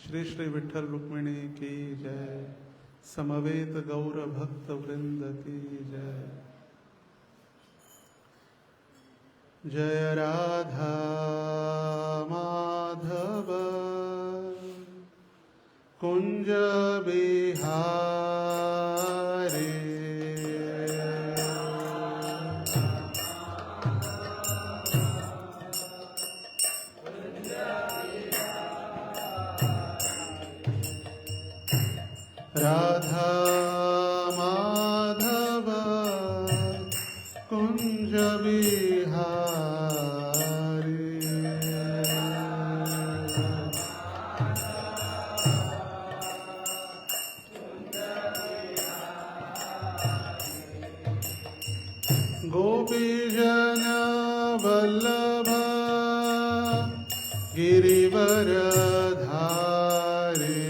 श्री श्री विठ्ठल रुक्मिणी की जय। समवेत गौर भक्त वृंद की जय। जय राधा माधव कुंज बिहारी। राधा माधव कुंज बिहारी। गोपीजन वल्लभ गिरिवर धारी।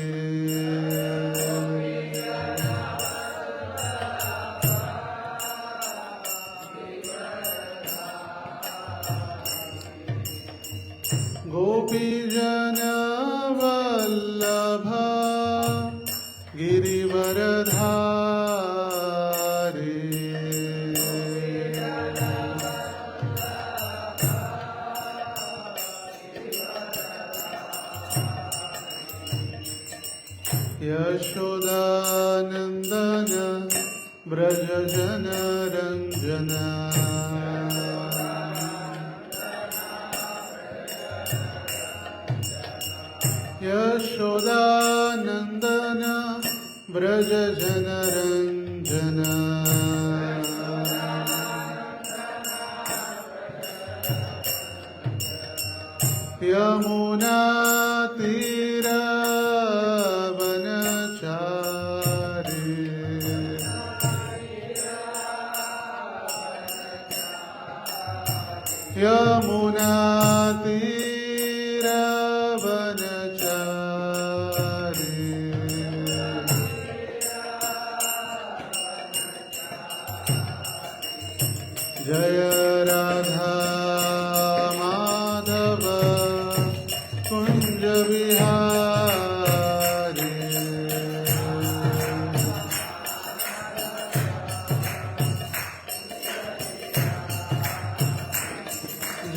गोपीजन वल्लभ गिरिवर धारी। यशोदानंदन ब्रज जन रंजन। यशोदानंदन ब्रज जन रंजन। यमुना तीर वनचारी। यमुना तीर वनचारी। जय राधा माधव कुंज बिहारी।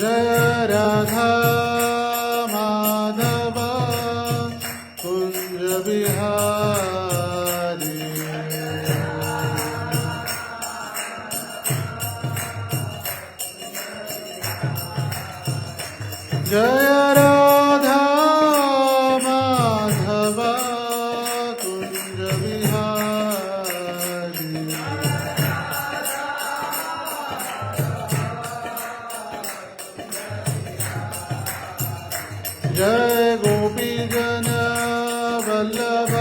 जय राधा माधव कुंज बिहारी। जय राधा माधव कुंज बिहारी। जय गोपीजन वल्लभ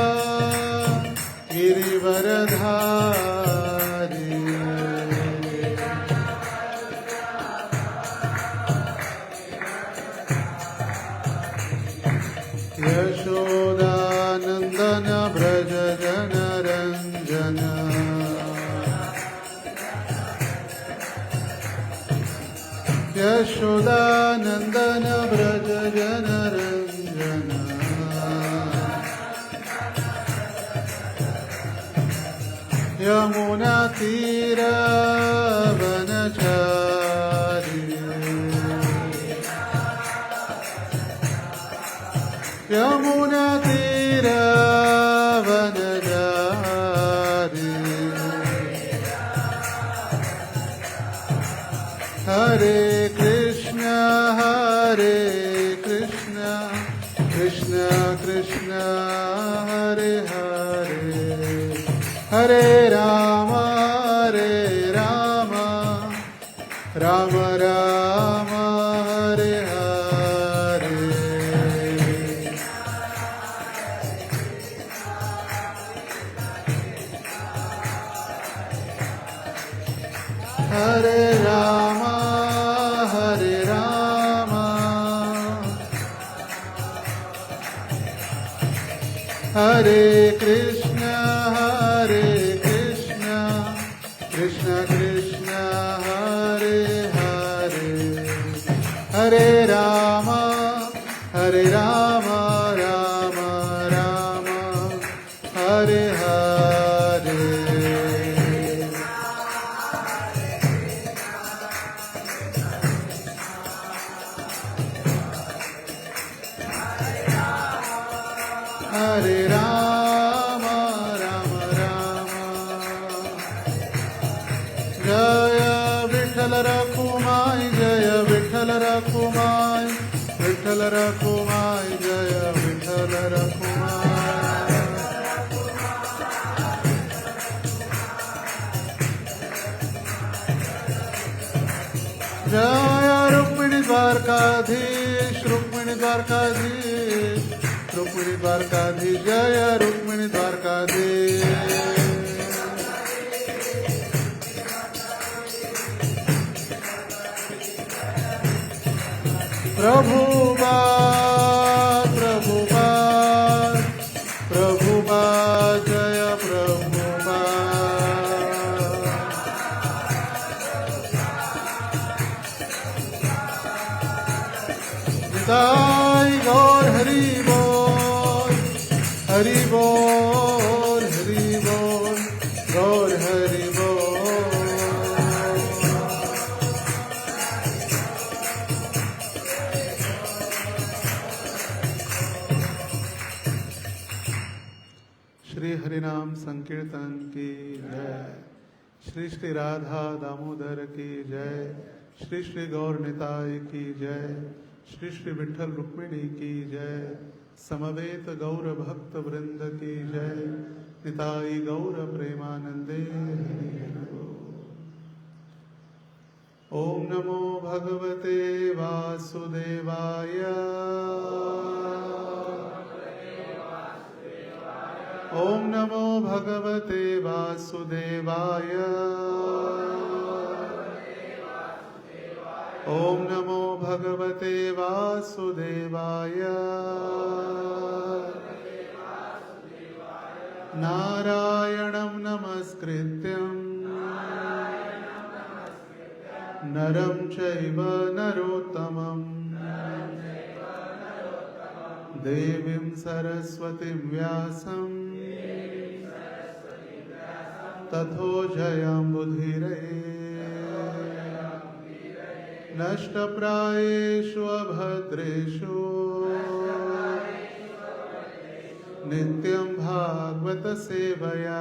गिरिवर धारी। यशोदानंदन ब्रज जन रंजन। यशोदानंदन ब्रज जन रंजन। यमुना तीर वनचारी। यमुना तीर वनचारी। हरे कृष्ण कृष्ण कृष्ण हरे हरे। हरे राम राम राम हरे हरे। हरे राम हरे कृष्ण कृष्ण कृष्ण हरे हरे। हरे राम राम हरे हरे हरे राम राम राम जय विठ्ठल रखुमाई जय विठ्ठल रखुमाई विठ्ठल रखुमाई जय विठ्ठल रखुमाई जय रुक्मिणी द्वारकाधीश रुक्मिणी द्वारकाधीश रुक्मिणी द्वारकाधीश जय रुक्मिणी द्वारकाधीश प्रभुपाद प्रभुपाद प्रभुपाद जय प्रभुपाद निताई गौर हरि बोल हरि बोल हरि बोल गौर हरि बोल श्री हरिनाम संकीर्तन की जय श्री श्री राधा दामोदर की जय श्री श्री गौर निताय की जय श्री श्री विठ्ठल रुक्मिणी की जय समवेत गौर भक्त वृंद की जय निताई गौर प्रेमानंदे ओम नमो भगवते वासुदेवाय ओम नमो भगवते वासुदेवाय ओम नमो भगवते वासुदेवाय नारायणं नमस्कृत्यं नरं चैव नरोत्तमं देवीं सरस्वतीं व्यासं ततो जयमुदीरये नष्टप्रायेषु अभद्रेषु नित्यं भागवत सेवया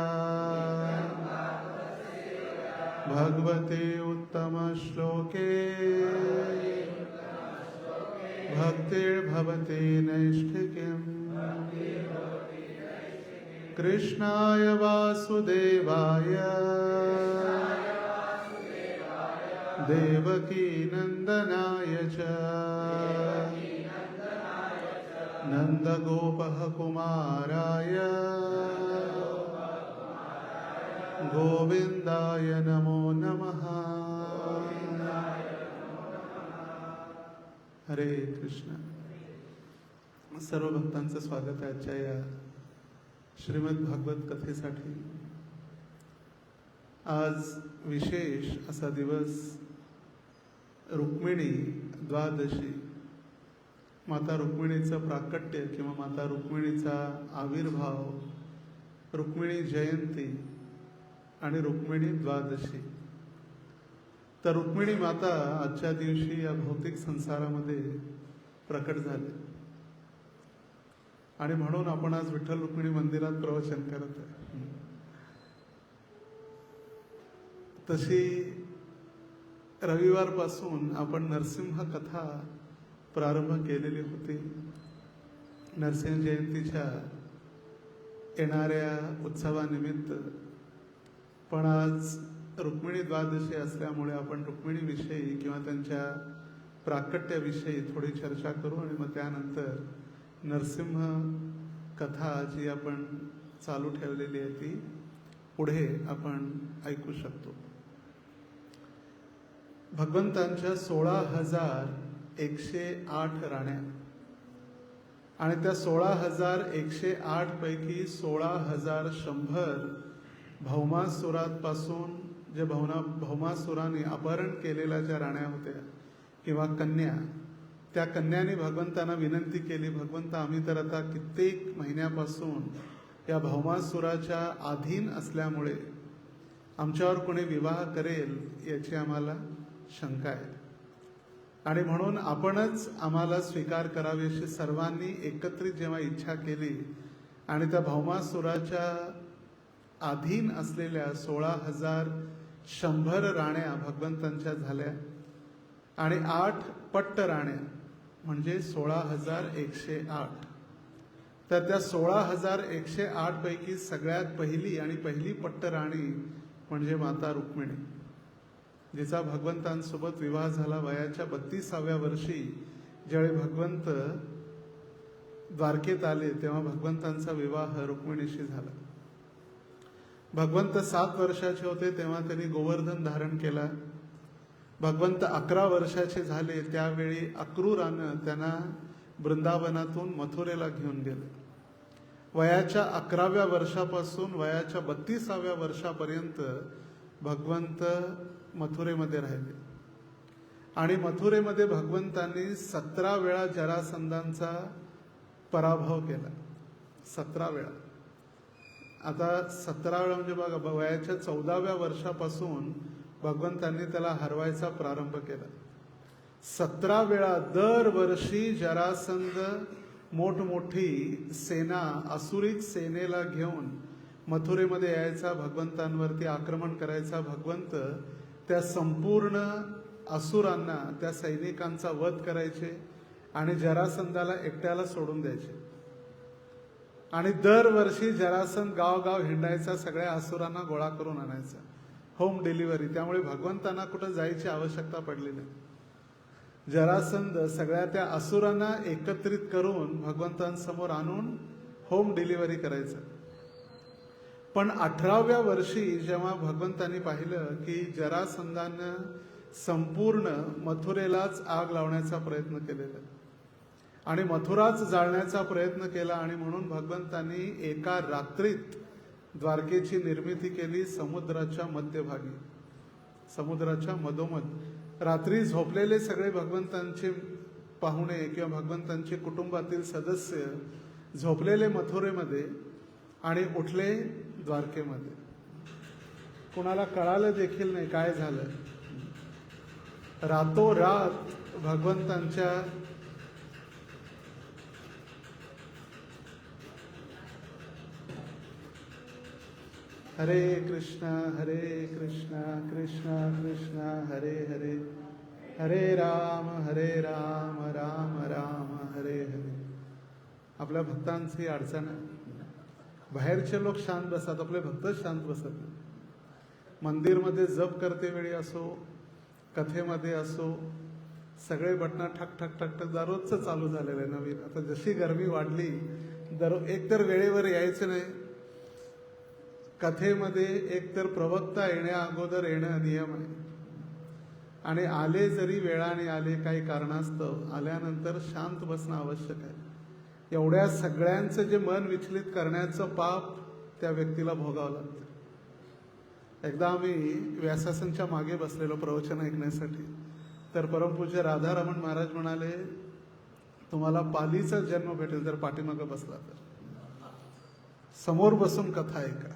भगवते उत्तम श्लोके भक्तिर्भवति नैष्ठिकीम् कृष्णाय वासुदेवाय देवकी नंदनाय च नंदगोपः कुमाराय गोविंदाय नमो नमः हरे कृष्ण सर्व भक्तांचं स्वागत आहे आजच्या या श्रीमद भागवत कथेसाठी आज विशेष असा दिवस रुक्मिणी द्वादशी माता रुक्मिणीचं प्राकट्य किंवा माता रुक्मिणीचा आविर्भाव रुक्मिणी जयंती आणि रुक्मिणी द्वादशी तर रुक्मिणी माता आजच्या दिवशी या भौतिक संसारामध्ये प्रकट झाले आणि म्हणून आपण आज विठ्ठल रुक्मिणी मंदिरात प्रवचन करत आहे तशी रविवारपासून आपण नरसिंह कथा प्रारंभ केलेली होती नरसिंह जयंतीच्या येणाऱ्या उत्सवानिमित्त पण आज रुक्मिणी द्वादशी असल्यामुळे आपण रुक्मिणीविषयी किंवा त्यांच्या प्राकट्याविषयी थोडी चर्चा करू आणि मग त्यानंतर नरसिंह कथा जी आपण चालू ठेवलेली आहे ती पुढे आपण ऐकू शकतो भगवंतांच्या 16,108 राण्या आणि त्या 16,108 पैकी 16,100 भौमासुरापासून जे भौमासुराने अपहरण केलेल्या ज्या राण्या होत्या किंवा कन्या त्या कन्याने भगवंतांना विनंती केली भगवंत आम्ही तर आता कित्येक महिन्यापासून या भौमासुराच्या अधीन असल्यामुळे आमच्यावर कोणी विवाह करेल याची आम्हाला शंका आहे. आणि म्हणून आपणच आम्हाला स्वीकार करावी अशी सर्वांनी एकत्रित जेव्हा इच्छा केली आणि त्या भौमासुराच्या अधीन असलेल्या 16,100 राण्या भगवंतांच्या झाल्या आणि 8 पट्ट राण्या म्हणजे 16,108. तर त्या 16,108 पैकी सगळ्यात पहिली आणि पहिली पट्ट राणी म्हणजे माता रुक्मिणी, जिचा भगवंतांसोबत विवाह झाला वयाच्या 32व्या वर्षी. ज्यावेळी भगवंत द्वारकेत आले तेव्हा भगवंतांचा विवाह रुक्मिणीशी झाला. भगवंत 7 वर्षाचे होते तेव्हा त्यांनी गोवर्धन धारण केला. भगवंत 11 वर्षाचे झाले त्यावेळी अक्रूरानं त्यांना वृंदावनातून मथुरेला घेऊन गेले. वयाच्या 11व्या वर्षापासून वयाच्या 32व्या वर्षापर्यंत भगवंत मथुरेमध्ये राहिले आणि मथुरेमध्ये भगवंतांनी 17 वेळा जरासंधांचा पराभव केला. 17 वेळा. आता 17 वेळा म्हणजे बघा, वयाच्या 14व्या वर्षापासून भगवंतांनी त्याला हरवायचा प्रारंभ केला. 17 वेळा दरवर्षी जरासंध मोठमोठी सेना, असुरिक सेनेला घेऊन मथुरेमध्ये यायचा, भगवंतांवरती आक्रमण करायचा. भगवंत त्या संपूर्ण असुरांना, त्या सैनिकांचा वध करायचे आणि जरासंधाला एकट्याला सोडून द्यायचे. आणि दरवर्षी जरासंध गावगाव हिंडायचा, सगळ्या असुरांना गोळा करून आणायचा. Home delivery. त्यामुळे भगवंतांना कुठं जायची आवश्यकता पडली नाही. जरासंध सगळ्या त्या असुरांना एकत्रित करून भगवंतांसमोर आणून होम डिलिव्हरी करायचं. पण 18व्या वर्षी जेव्हा भगवंतांनी पाहिलं की जरासंधानं संपूर्ण मथुरेलाच आग लावण्याचा प्रयत्न केलेला आणि मथुराच जाळण्याचा प्रयत्न केला आणि म्हणून भगवंतांनी एका रात्रीत द्वारकेची निर्मिती केली. समुद्राच्या मध्यभागी, समुद्राच्या मधोमध रात्री झोपलेले सगळे भगवंतांचे पाहुणे किंवा भगवंतांचे कुटुंबातील सदस्य झोपलेले मथुरेमध्ये आणि उठले द्वारकेमध्ये. कुणाला कळालं देखील नाही काय झालं. रातोरात भगवंतांच्या हरे कृष्णा कृष्णा कृष्णा हरे हरे, हरे राम राम राम हरे हरे. आपल्या भक्तांची अडचण आहे. बाहेरचे लोक शांत बसतात, आपले भक्तच शांत बसत नाही. मंदिरमध्ये जप करते वेळी असो, कथेमध्ये असो, सगळे बटणं ठक ठक ठक ठक दररोजचं चालू झालेलं आहे नवीन. आता जशी गरमी वाढली, एकतर वेळेवर यायचं नाही. कथेमध्ये एकतर प्रवक्ता येण्या अगोदर येणं नियम आहे आणि आले जरी वेळाने आले, काही कारणास्तव आल्यानंतर शांत बसणं आवश्यक आहे. एवढ्या सगळ्यांचं जे मन विचलित करण्याचं पाप त्या व्यक्तीला भोगावं लागतं. एकदा आम्ही व्यासासनच्या मागे बसलेलो प्रवचन ऐकण्यासाठी, तर परमपूज्य राधारमण महाराज म्हणाले, तुम्हाला पालीचा जन्म भेटेल जर पाठीमागं बसला तर, समोर बसून कथा ऐका.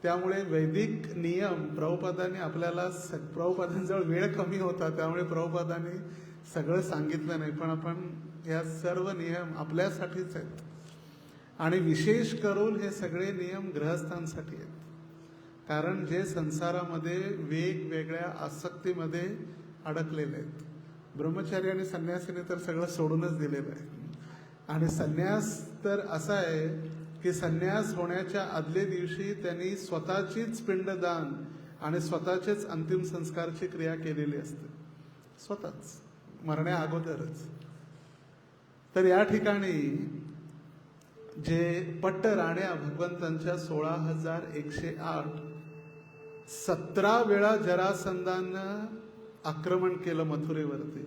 त्यामुळे वैदिक नियम प्रभुपादांनी आपल्याला, प्रभुपादांजवळ वेळ कमी होता त्यामुळे प्रभुपादांनी सगळं सांगितलं नाही, पण आपण या सर्व नियम आपल्यासाठीच आहेत. आणि विशेष करून हे सगळे नियम गृहस्थांसाठी आहेत. कारण जे संसारामध्ये वेगवेगळ्या आसक्तीमध्ये अडकलेले आहेत. ब्रह्मचारी आणि संन्यासीने तर सगळं सोडूनच दिलेलं आहे. आणि संन्यास तर असा आहे की संन्यास होण्याच्या आदल्या दिवशी त्यांनी स्वतःचीच पिंडदान आणि स्वतःचेच अंतिम संस्कारची क्रिया केलेली असते, स्वतःच मरण्या अगोदरच. तर या ठिकाणी जे पट्ट राण्या भगवंतांच्या 16,108, 17 वेळा जरासंधानं आक्रमण केलं मथुरेवरती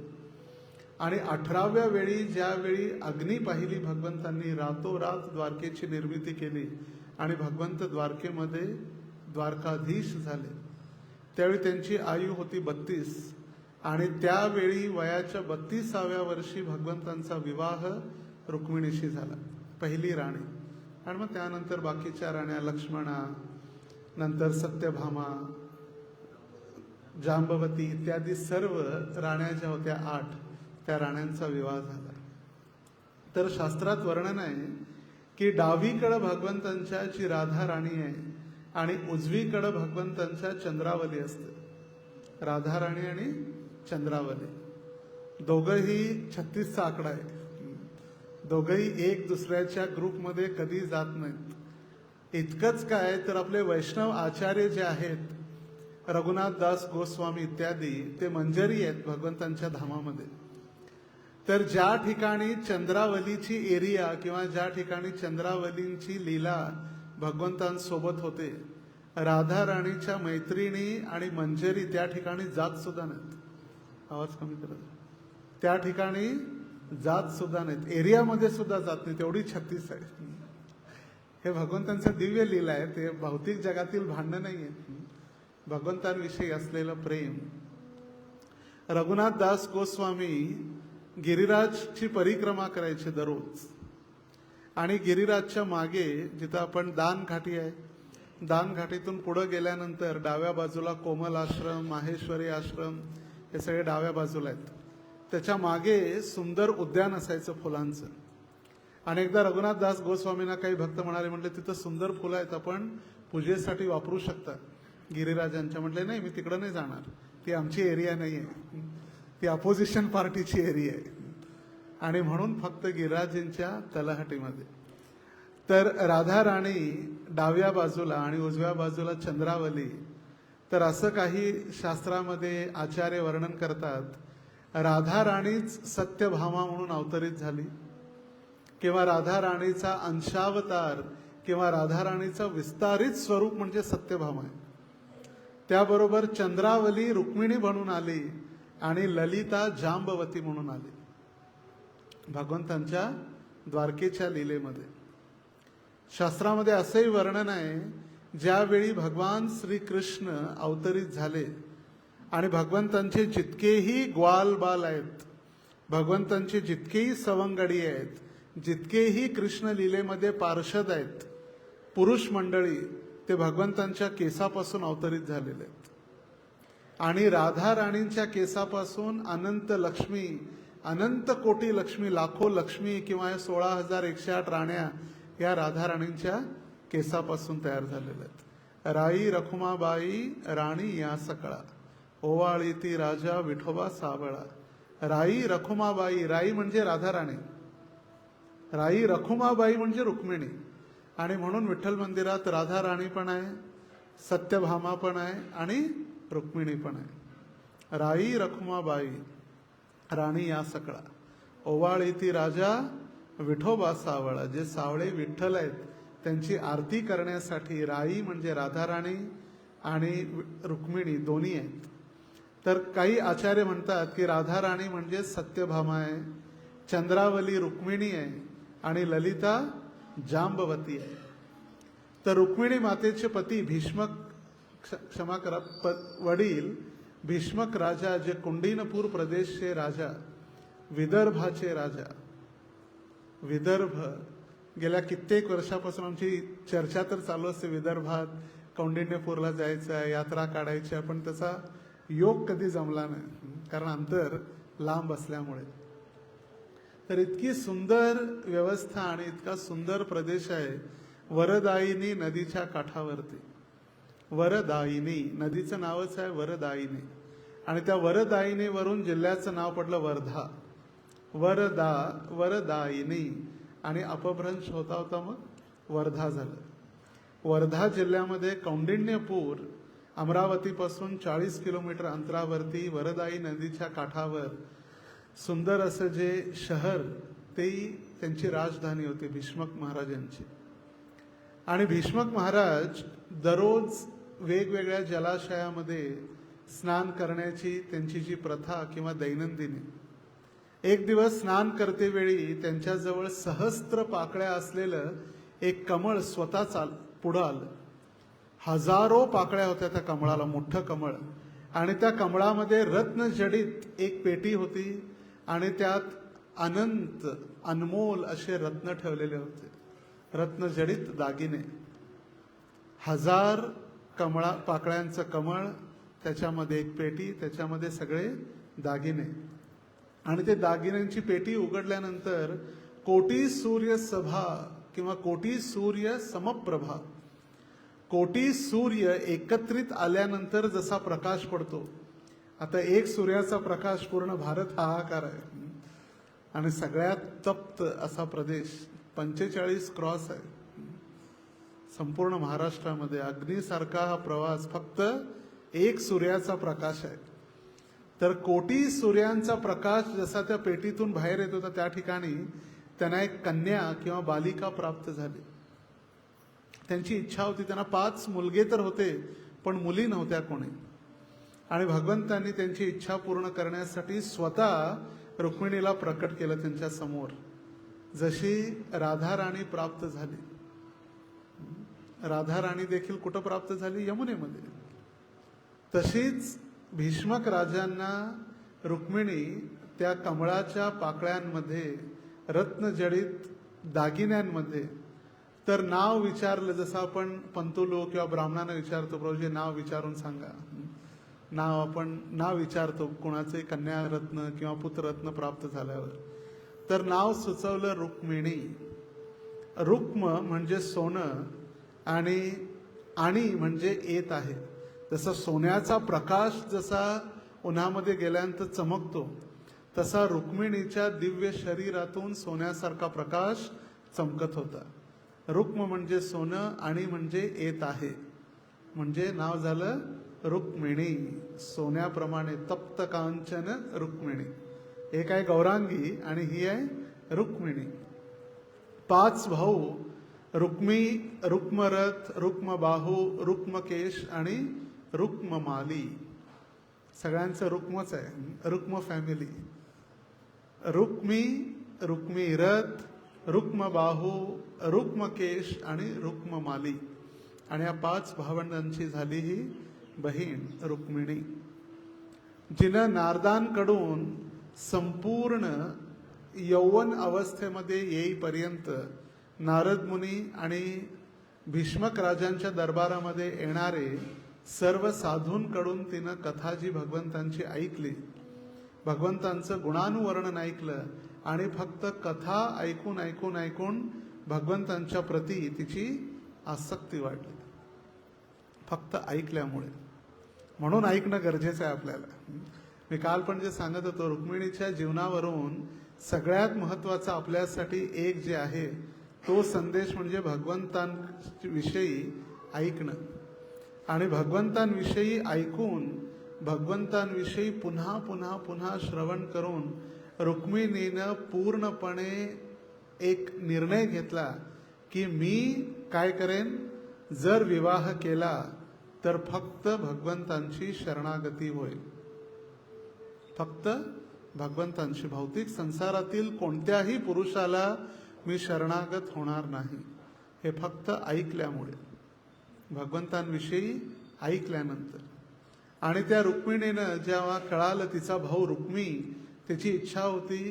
आणि 18व्या वेळी ज्यावेळी अग्नी पाहिली भगवंतांनी, रातोरात द्वारकेची निर्मिती केली आणि भगवंत द्वारकेमध्ये द्वारकाधीश झाले. त्यावेळी त्यांची आयु होती 32 आणि त्यावेळी वयाच्या 32व्या वर्षी भगवंतांचा विवाह रुक्मिणीशी झाला. पहिली राणी, आणि मग त्यानंतर बाकीच्या राण्या, लक्ष्मणा, नंतर सत्यभामा, जांबवती इत्यादी सर्व राण्या ज्या होत्या 8, त्या राण्यांचा विवाह झाला. तर शास्त्रात वर्णन आहे की डावीकडं भगवंतांच्या जी राधा राणी आहे आणि उजवीकडं भगवंतांच्या चंद्रावली असते. राधा राणी आणि चंद्रावली दोघंही 36चा आकडा आहे. दोघंही एक दुसऱ्याच्या ग्रुपमध्ये कधी जात नाहीत. इतकंच काय तर आपले वैष्णव आचार्य जे आहेत, रघुनाथ दास गोस्वामी इत्यादी, ते मंजरी आहेत भगवंतांच्या धामामध्ये. तर ज्या ठिकाणी चंद्रावलीची एरिया किंवा ज्या ठिकाणी चंद्रावलींची लीला भगवंतांसोबत होते, राधा राणीच्या मैत्रिणी आणि मंजरी त्या ठिकाणी जात सुद्धा नाहीत. आवाज कमी करत. त्या ठिकाणी जात सुद्धा नाहीत, एरियामध्ये सुद्धा जात नाहीत, एवढी 36 आहे. हे भगवंतांचं दिव्य लीला आहे. ते भौतिक जगातील भांडण नाही आहे, भगवंतांविषयी असलेलं प्रेम. रघुनाथ दास गोस्वामी गिरिराजची परिक्रमा करायचे दररोज, आणि गिरिराजच्या मागे जिथं आपण दान घाटी आहे, दान घाटीतून पुढे गेल्यानंतर डाव्या बाजूला कोमल आश्रम, माहेश्वरी आश्रम, हे सगळे डाव्या बाजूला आहेत. त्याच्या मागे सुंदर उद्यान असायचं फुलांचं. आणि एकदा रघुनाथ दास गोस्वामींना काही भक्त म्हणाले, म्हटले तिथं सुंदर फुलं आहेत, आपण पूजेसाठी वापरू शकता गिरिराजांच्या. म्हटले नाही, मी तिकडं नाही जाणार, ती आमची एरिया नाही आहे, ती अपोजिशन पार्टीची एरिया आहे. आणि म्हणून फक्त गिरिराजींच्या तलहटीमध्ये. तर राधा राणी डाव्या बाजूला आणि उजव्या बाजूला चंद्रावली. तर असं काही शास्त्रामध्ये आचार्य वर्णन करतात, राधा राणीच सत्यभामा म्हणून अवतरित झाली, किंवा राधा राणीचा अंशावतार किंवा राधा राणीचं विस्तारित स्वरूप म्हणजे सत्यभामा आहे. त्याबरोबर चंद्रावली रुक्मिणी बनून आली आणि ललिता जांबवती म्हणून आली भगवंतांच्या द्वारकेच्या लीलेमध्ये. शास्त्रामध्ये असंही वर्णन आहे, ज्यावेळी भगवान श्रीकृष्ण अवतरित झाले आणि भगवंतांचे जितकेही ग्वाल बाल आहेत, भगवंतांचे जितकेही सवंगडी आहेत, जितकेही कृष्ण लीलेमध्ये पार्षद आहेत, पुरुष मंडळी, ते भगवंतांच्या केसापासून अवतरित झालेले आहेत. आणि राधा राणींच्या केसापासून अनंत लक्ष्मी, अनंत कोटी लक्ष्मी, लाखो लक्ष्मी किंवा 16,108 राण्या या राधा राणींच्या केसापासून तयार झालेल्या आहेत. राई रखुमाबाई राणी या सकळा, ओवाळी ती राजा विठोबा सावळा. राई रखुमाबाई, राई म्हणजे राधा राणी, राई रखुमाबाई म्हणजे रुक्मिणी. आणि म्हणून विठ्ठल मंदिरात राधा राणी पण आहे, सत्यभामा पण आहे आणि रुक्मिणी पण आहे. राई रखुमाबाई राणी या सकळा, ओवाळी ती राजा विठोबा सावळा. जे सावळे विठ्ठल आहेत त्यांची आरती करण्यासाठी राई म्हणजे राधा राणी आणि रुक्मिणी दोन्ही आहेत. तर काही आचार्य म्हणतात की राधा राणी म्हणजे सत्यभामा आहे, चंद्रावली रुक्मिणी आहे आणि ललिता जांबवती आहे. तर रुक्मिणी मातेचे पती भीष्मक, क्षमा करा, वडील भीष्मक राजा, जे कुंडीनपूर प्रदेशचे राजा, विदर्भाचे राजा. विदर्भ गेल्या कित्येक वर्षापासून आमची चर्चा तर चालू असते, विदर्भात कौंडिण्यपूरला जायचं, यात्रा काढायची, पण त्याचा योग कधी जमला नाही, कारण अंतर लांब असल्यामुळे. तर इतकी सुंदर व्यवस्था आणि इतका सुंदर प्रदेश आहे वरदायिनी नदीच्या काठावरती. वरदायिनी नदीचं नावच आहे वरदायिनी, आणि त्या वरदायिनीवरून जिल्ह्याचं नाव पडलं वर्धा. वरदायिनी, आणि अपभ्रंश होता होता मग वर्धा झालं. वर्धा जिल्ह्यामध्ये कौंडिण्यपूर, अमरावतीपासून 40 किलोमीटर अंतरावरती वरदाई नदीच्या काठावर सुंदर असं जे शहर, तेही त्यांची राजधानी होती भीष्मक महाराजांची. आणि भीष्मक महाराज दररोज वेगवेगळ्या जलाशयामध्ये स्नान करण्याची त्यांची जी प्रथा किंवा दैनंदिनी. एक दिवस स्नान करते वेळी त्यांच्याजवळ सहस्त्र पाकळ्या असलेलं एक कमळ स्वतः पुढं आलं. हजारो पाकळ्या होत्या त्या कमळाला, मोठं कमळ, आणि त्या कमळामध्ये रत्नजडित एक पेटी होती आणि त्यात अनंत अनमोल असे रत्न ठेवलेले होते, रत्नजडित दागिने. 1000 पाकळ्यांचं कमळ, त्याच्यामध्ये एक पेटी, त्याच्यामध्ये सगळे दागिने. आणि ते दागिन्यांची पेटी उघडल्यानंतर कोटी सूर्य सभा किंवा कोटी सूर्य समप्रभा, कोटी सूर्य एकत्रित आल्यानंतर जसा प्रकाश पडतो, आता एक सूर्याचा प्रकाश पूर्ण भारत हाहाकार आहे आणि सगळ्यात तप्त असा प्रदेश 45 क्रॉस आहे संपूर्ण महाराष्ट्रामध्ये. अग्नीसारखा हा प्रवास फक्त एक सूर्याचा प्रकाश आहे. तर कोटी सूर्यांचा प्रकाश जसा त्या पेटीतून बाहेर येत होता, त्या ठिकाणी त्यांना एक कन्या किंवा बालिका प्राप्त झाली. त्यांची इच्छा होती, त्यांना 5 मुलगे तर होते पण मुली नव्हत्या कोणी. आणि भगवंतांनी त्यांची इच्छा पूर्ण करण्यासाठी स्वतः रुक्मिणीला प्रकट केलं त्यांच्या समोर. जशी राधा राणी प्राप्त झाली, राधा राणी देखील कुठं प्राप्त झाली? यमुनेमध्ये. तशीच भीष्मक राजांना रुक्मिणी त्या कमळाच्या पाकळ्यांमध्ये, रत्नजडित दागिन्यांमध्ये, तर नाव विचारलं, जसं आपण पंतुलो किंवा ब्राह्मणांना विचारतो, प्रभूजी नाव विचारून सांगा, नाव विचारतो कोणाचे कन्या रत्न किंवा पुत्ररत्न प्राप्त झाल्यावर. तर नाव सुचवलं रुक्मिणी. रुक्म म्हणजे सोनं आणि म्हणजे येत आहे. जसं सोन्याचा प्रकाश जसा उन्हामध्ये गेल्यानंतर चमकतो, तसा रुक्मिणीच्या दिव्य शरीरातून सोन्यासारखा प्रकाश चमकत होता. रुक्म म्हणजे सोनं आणि म्हणजे येत आहे, म्हणजे नाव झालं रुक्मिणी. सोन्याप्रमाणे तप्त कांचन रुक्मिणी. एक आहे गौरांगी आणि ही आहे रुक्मिणी. 5 भाऊ, रुक्मरथ, रुक्मबाहू, रुक्मकेश आणि रुक्ममाली. सगळ्यांचं रुक्मच आहे, रुक्म फॅमिली. रुक्मीरथ, रुक्मबाहू, रुक्मकेश आणि रुक्ममाली. आणि या 5 भावंडांची झाली ही बहीण रुक्मिणी, जिनं नारदांकडून संपूर्ण यौवन अवस्थेमध्ये येईपर्यंत नारद मुनी आणि भीष्मक राजांच्या दरबारामध्ये येणारे सर्व साधूंकडून तिनं कथा जी भगवंतांची ऐकली, भगवंतांचं गुणानुवर्णन ऐकलं आणि फक्त कथा ऐकून ऐकून ऐकून भगवंतांच्या प्रती तिची आसक्ती वाढली, फक्त ऐकल्यामुळे. म्हणून ऐकणं गरजेचं आहे आपल्याला. मी काल पण जे सांगत होतो, रुक्मिणीच्या जीवनावरून सगळ्यात महत्वाचं आपल्यासाठी एक जे आहे तो संदेश म्हणजे भगवंतांविषयी ऐकणं. आणि भगवंतांविषयी ऐकून, भगवंतांविषयी पुन्हा पुन्हा पुन्हा श्रवण करून रुक्मिणीनं पूर्णपणे एक निर्णय घेतला की मी काय करेन, जर विवाह केला तर फक्त भगवंतांची शरणागती होईल, फक्त भगवंतांची. भौतिक संसारातील कोणत्याही पुरुषाला मी शरणागत होणार नाही. हे फक्त ऐकल्यामुळे, भगवंतांविषयी ऐकल्यानंतर. आणि त्या रुक्मिणीनं जेव्हा कळालं, तिचा भाऊ रुक्मी, त्याची इच्छा होती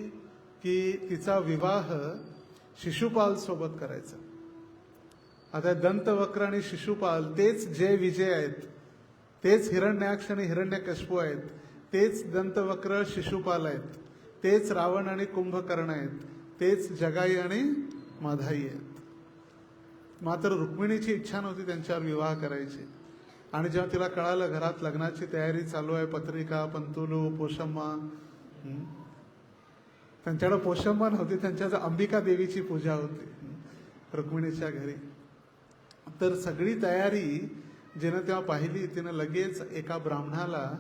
की तिचा विवाह शिशुपाल सोबत करायचा. आता दंतवक्र आणि शिशुपाल तेच जय विजय आहेत, तेच हिरण्याक्ष आणि हिरण्यकश्यप आहेत, तेच दंतवक्र शिशुपाल आहेत, तेच रावण आणि कुंभकर्ण आहेत, तेच जगाई आणि माधाई आहेत. मात्र रुक्मिणीची इच्छा नव्हती त्यांच्यावर विवाह करायची. आणि जेव्हा तिला कळालं घरात लग्नाची तयारी चालू आहे, पत्रिका, पंतुलू, पोषम्मा, त्यांच्याकडे पोषम्मा नव्हती, त्यांच्याकडे अंबिका देवीची पूजा होती रुक्मिणीच्या घरी. तर सगळी तयारी जिनं तेव्हा पाहिली, तिनं लगेच एका ब्राह्मणाला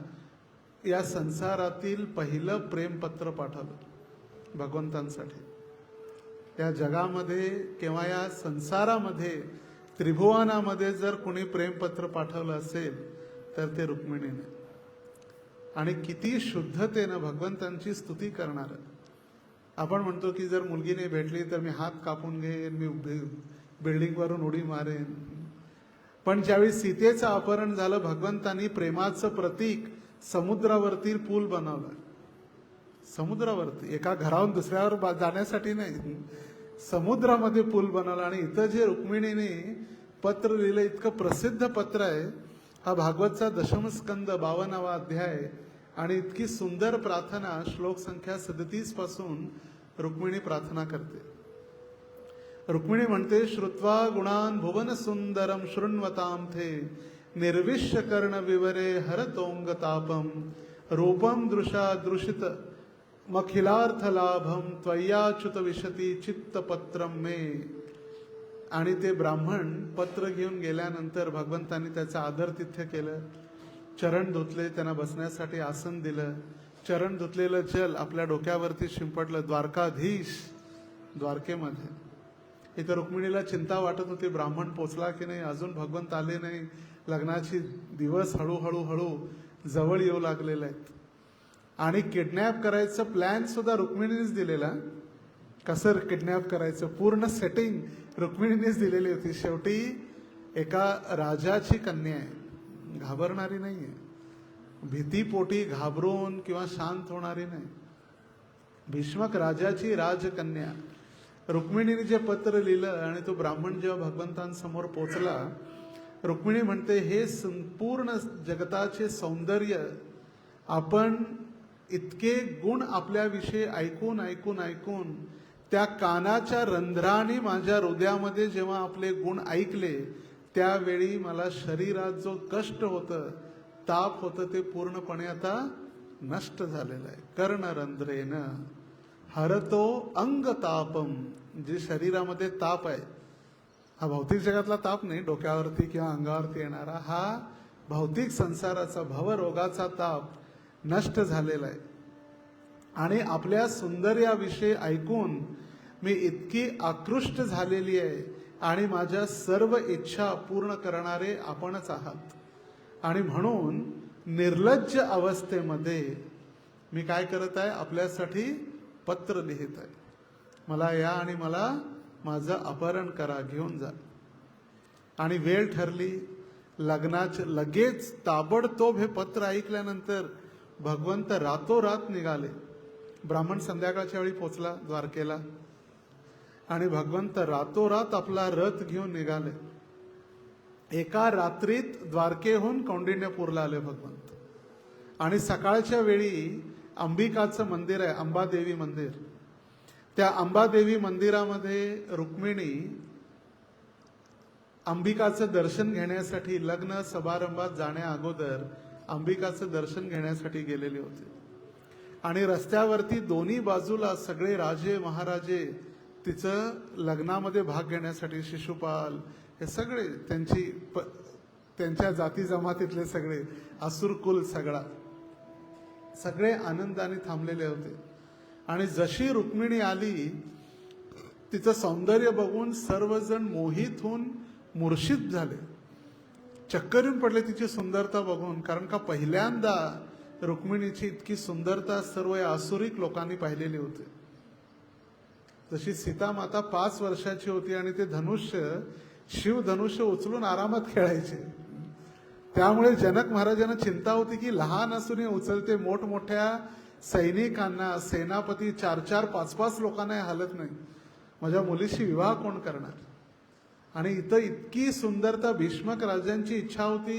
या संसारातील पहिलं प्रेमपत्र पाठवलं भगवंतांसाठी. या जगामध्ये किंवा या संसारामध्ये, त्रिभुवनामध्ये जर कोणी प्रेमपत्र पाठवलं असेल तर ते रुक्मिणीने. आणि किती शुद्धतेनं भगवंतांची स्तुती करणार. आपण म्हणतो की जर मुलगी नाही भेटली तर मी हात कापून घेईन, मी बिल्डिंगवरून उडी मारेन. पण ज्यावेळी सीतेचं अपहरण झालं, भगवंतांनी प्रेमाचं प्रतीक समुद्रावरती पूल बनवलं. समुद्रावरती, एका घरावरून दुसऱ्यावर जाण्यासाठी नाही, समुद्रामध्ये पूल बनवला. आणि इथं जे रुक्मिणीने पत्र लिहिलं, इतकं प्रसिद्ध पत्र आहे. हा भागवतचा दशमस्कंद 52वा अध्याय. आणि इतकी सुंदर प्रार्थना, श्लोक संख्या 37 पासून रुक्मिणी प्रार्थना करते. रुक्मिणी म्हणते, श्रुत्वा गुणान भुवन सुंदरम शृण्वताम थे निर्विश्य कर्ण विवरे हरतोंग तापम रूपम दृशा दृशित मखिलार्थ लाभम त्वय्याच्युत विशती चित्तपत्रम मे. आणि ते ब्राह्मण पत्र घेऊन गेल्यानंतर भगवंतांनी त्याचं आदरातिथ्य केलं, चरण धुतले, त्यांना बसण्यासाठी आसन दिलं, चरण धुतलेलं जल आपल्या डोक्यावरती शिंपडलं. द्वारकाधीश द्वारकेमध्ये. इथं रुक्मिणीला चिंता वाटत होती, ब्राह्मण पोचला की नाही, अजून भगवंत आले नाही, लग्नाची दिवस हळूहळू जवळ येऊ लागलेले आहेत. आणि किडनॅप करायचं प्लॅन सुद्धा रुक्मिणीनेच दिलेला. कसं किडनॅप करायचं पूर्ण सेटिंग रुक्मिणीनेच दिलेली होती. शेवटी एका राजाची कन्या आहे, घाबरणारी नाहीये, भीतीपोटी घाबरून किंवा शांत होणारी नाही. भीष्मक राजाची राजकन्या. रुक्मिणीने जे पत्र लिहिलं आणि तो ब्राह्मण जेव्हा भगवंतांसमोर पोचला, रुक्मिणी म्हणते, हे संपूर्ण जगताचे सौंदर्य, आपण इतके गुण आपल्याविषयी ऐकून ऐकून ऐकून त्या कानाच्या रंध्राने माझ्या हृदयामध्ये जेव्हा आपले गुण ऐकले, त्यावेळी मला शरीरात जो कष्ट होतं, ताप होतं, ते पूर्णपणे आता नष्ट झालेलं आहे. कर्णरंध्रेन हरतो अंग तापम. जे शरीरामध्ये ताप आहे, हा भौतिक जगातला ताप नाही, डोक्यावरती किंवा अंगावरती येणारा, हा भौतिक संसाराचा भवरोगाचा ताप नष्ट झालेला आहे. आणि आपल्या सौंदर्याविषयी ऐकून मी इतकी आकृष्ट झालेली आहे आणि माझ्या सर्व इच्छा पूर्ण करणारे आपणच आहात. आणि म्हणून निर्लज्ज अवस्थेमध्ये मी काय करत आहे, आपल्यासाठी पत्र लिहित आहे. मला या आणि मला माझं अपहरण करा, घेऊन जा. आणि वेळ ठरली लग्नाचे. लगेच ताबडतोब हे पत्र ऐकल्यानंतर भगवंत रातोरात निघाले. ब्राह्मण संध्याकाळच्या वेळी पोचला द्वारकेला आणि भगवंत रातोरात आपला रथ घेऊन निघाले. एका रात्रीत द्वारकेहून कौंडिण्यपूरला आले भगवंत. आणि सकाळच्या वेळी अंबिकाचं मंदिर आहे, अंबादेवी मंदिर. त्या अंबादेवी मंदिरामध्ये रुक्मिणी अंबिकाचं दर्शन घेण्यासाठी लग्न समारंभात जाण्या अगोदर अंबिकाचं दर्शन घेण्यासाठी गेलेले होते. आणि रस्त्यावरती दोन्ही बाजूला सगळे राजे महाराजे तिचं लग्नामध्ये भाग घेण्यासाठी, शिशुपाल हे सगळे, त्यांच्या जाती जमातीतले सगळे, असुरकुल सगळे आनंदाने थांबलेले होते. आणि जशी रुक्मिणी आली, तिचं सौंदर्य बघून सर्वजण मोहित होऊन मूर्छित झाले, चक्कर येऊन पडले तिची सुंदरता बघून. कारण का पहिल्यांदा रुक्मिणीची इतकी सुंदरता सर्व या आसुरिक लोकांनी पाहिलेली होती. जशी सीता माता 5 वर्षाची होती आणि ते धनुष्य, शिवधनुष्य उचलून आरामात खेळायचे. त्यामुळे जनक महाराजांना चिंता होती की लहान असून उचलते, मोठमोठ्या सैनिकांना, सेनापती 4-4, 5-5 लोकांना हालत नाही, माझ्या मुलीशी विवाह कोण करणार. आणि इथं इतकी सुंदरता, भीष्मक राजांची इच्छा होती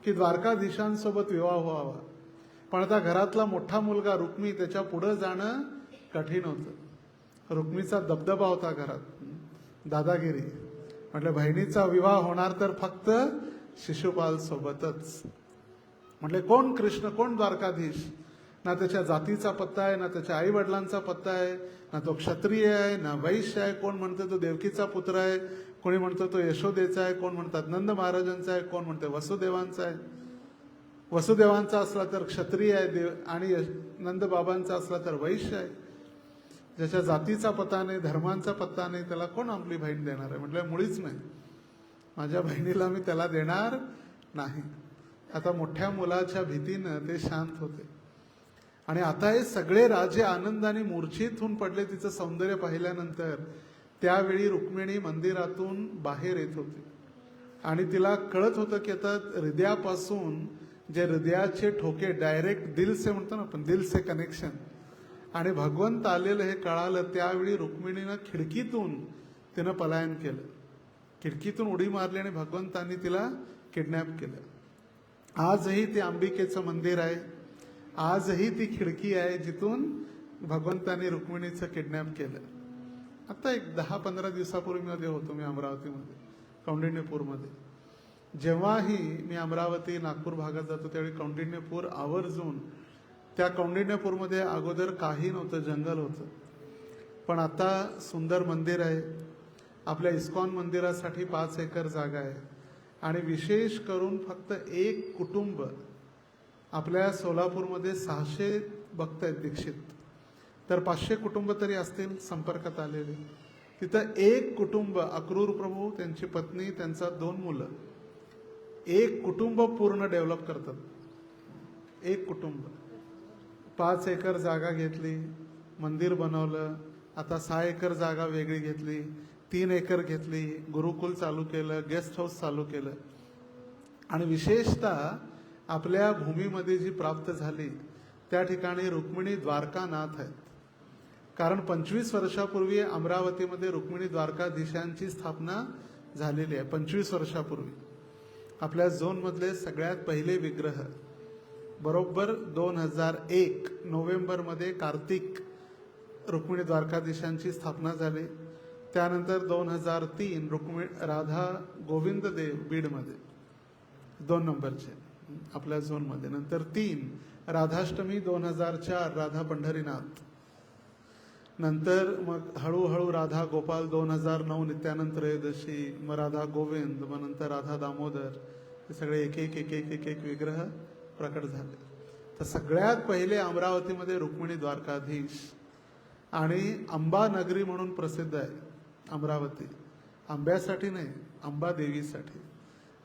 की द्वारकाधीशांसोबत विवाह व्हावा. पण आता घरातला मोठा मुलगा रुक्मी, त्याच्या पुढे जाणं कठीण होतं. रुक्मीचा दबदबा होता घरात, दादागिरी. म्हटलं बहिणीचा विवाह होणार तर फक्त शिशुपाल सोबतच. म्हटले कोण कृष्ण, कोण द्वारकाधीश. ना त्याच्या जातीचा पत्ता आहे, ना त्याच्या आई वडिलांचा पत्ता आहे, ना तो क्षत्रिय आहे, ना वैश्य आहे. कोण म्हणतं तो देवकीचा पुत्र आहे, कोणी म्हणतो तो यशोदेचा आहे, कोण म्हणतात नंद महाराजांचा आहे, कोण म्हणते वसुदेवांचा आहे. वसुदेवांचा असला तर क्षत्रिय आहे आणि नंद बाबांचा असला तर वैश्य आहे. ज्याच्या जातीचा पत्ता नाही, धर्मांचा पत्ता नाही, त्याला कोण आपली बहीण देणार आहे. म्हटलं मुळीच नाही, माझ्या बहिणीला मी त्याला देणार नाही. आता मोठ्या मुलाच्या भीतीनं ते शांत होते. आणि आता हे सगळे राजे आनंदाने मूर्छित होऊन पडले तिचं सौंदर्य पाहिल्यानंतर. त्यावेळी रुक्मिणी मंदिरातून बाहेर येत होती आणि तिला कळत होतं की आता हृदयापासून जे हृदयाचे ठोके डायरेक्ट दिल से म्हणतो ना आपण, दिल से कनेक्शन, आणि भगवंत आलेलं हे कळालं त्यावेळी रुक्मिणीनं खिडकीतून तिनं पलायन केलं, खिडकीतून उडी मारली आणि भगवंतांनी तिला किडनॅप केलं। आजही ते अंबिकेचं मंदिर आहे, आजही ती खिडकी आहे जिथून भगवंतांनी रुक्मिणीचं किडनॅप केलं। आता एक 10-15 दिवसापूर्वी होतो मी अमरावतीमध्ये, कौंडिण्यपूरमध्ये। जेव्हाही मी अमरावती नागपूर भागात जातो त्यावेळी कौंडिण्यपूर आवर्जून, त्या कौंडिण्यपूरमध्ये अगोदर काही नव्हतं, जंगल होतं, पण आता सुंदर मंदिर आहे। आपल्या इस्कॉन मंदिरासाठी 5 एकर जागा आहे आणि विशेष करून फक्त एक कुटुंब, आपल्या सोलापूरमध्ये 600 भक्त आहेत दीक्षित, तर 500 कुटुंब तरी असतील संपर्कात आलेले। तिथं एक कुटुंब, अक्रूर प्रभू, त्यांची पत्नी, त्यांचा 2 मुलं, एक कुटुंब पूर्ण डेव्हलप करतात। एक कुटुंब 5 एकर जागा घेतली, मंदिर बनवलं, आता 6 एकर जागा वेगळी घेतली, 3 एकर घेतली, गुरुकुल चालू केलं, गेस्ट हाऊस चालू केलं। आणि विशेषतः आपल्या भूमीमध्ये जी प्राप्त झाली त्या ठिकाणी रुक्मिणी द्वारकानाथ आहेत, कारण 25 वर्षापूर्वी अमरावतीमध्ये रुक्मिणी द्वारकाधीशांची स्थापना झालेली आहे। 25 वर्षापूर्वी आपल्या झोनमधले सगळ्यात पहिले विग्रह बरोबर 2001 नोव्हेंबरमध्ये कार्तिक रुक्मिणी द्वारकाधीशांची स्थापना झाली। त्यानंतर 2003 राधा गोविंद देव बीडमध्ये 2 नंबरचे आपल्या झोनमध्ये, नंतर 3 राधाष्टमी 2004 राधा पंढरीनाथ, नंतर मग हळूहळू राधा गोपाल 2009 नित्यानंद त्रयोदशी, मग राधा गोविंद, मग नंतर राधा दामोदर, हे सगळे एक एक एक एक एक एक विग्रह प्रकट झाले। तर सगळ्यात पहिले अमरावतीमध्ये रुक्मिणी द्वारकाधीश, आणि अंबा नगरी म्हणून प्रसिद्ध आहे अमरावती, आंब्यासाठी नाही, अंबा देवीसाठी।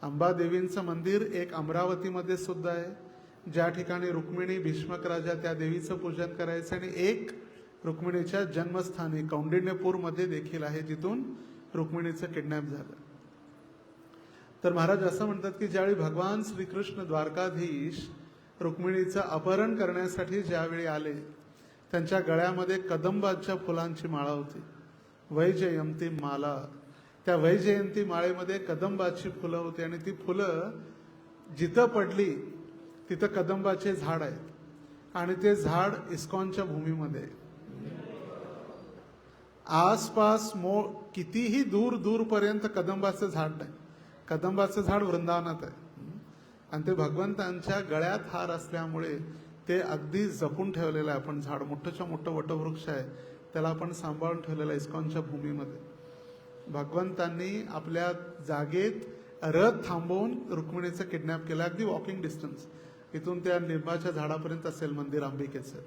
अंबा देवींचं मंदिर एक अमरावतीमध्ये सुद्धा आहे, ज्या ठिकाणी रुक्मिणी भीष्मक राजा त्या देवीचं पूजन करायचं, आणि एक रुक्मिणीच्या जन्मस्थानी कौंडिण्यपूरमध्ये देखील आहे, जिथून रुक्मिणीचं किडनॅप झालं। तर महाराज असं म्हणतात की ज्यावेळी भगवान श्रीकृष्ण द्वारकाधीश रुक्मिणीचं अपहरण करण्यासाठी ज्यावेळी आले, त्यांच्या गळ्यामध्ये कदंबाच्या फुलांची माळा होती, वैजयंती माला। त्या वैजयंती माळेमध्ये कदंबाची फुलं होती, आणि ती फुलं जिथं पडली तिथं कदंबाचे झाड आहेत, आणि ते झाड इस्कॉनच्या भूमीमध्ये आहे। आसपास कितीही दूर दूरपर्यंत कदंबाचं झाड नाही, कदंबाचं झाड वृंदावनात आहे, आणि ते भगवंतांच्या गळ्यात हार असल्यामुळे ते अगदी जपून ठेवलेलं आहे। आपण झाड मोठंच्या मोठं वटवृक्ष आहे, त्याला आपण सांभाळून ठेवलेलं आहे इस्कॉनच्या भूमीमध्ये। भगवंतांनी आपल्या जागेत रथ थांबवून रुक्मिणीचं किडनॅप केलं, अगदी वॉकिंग डिस्टन्स, इथून त्या लिंबाच्या झाडापर्यंत असेल मंदिर अंबिकेचं,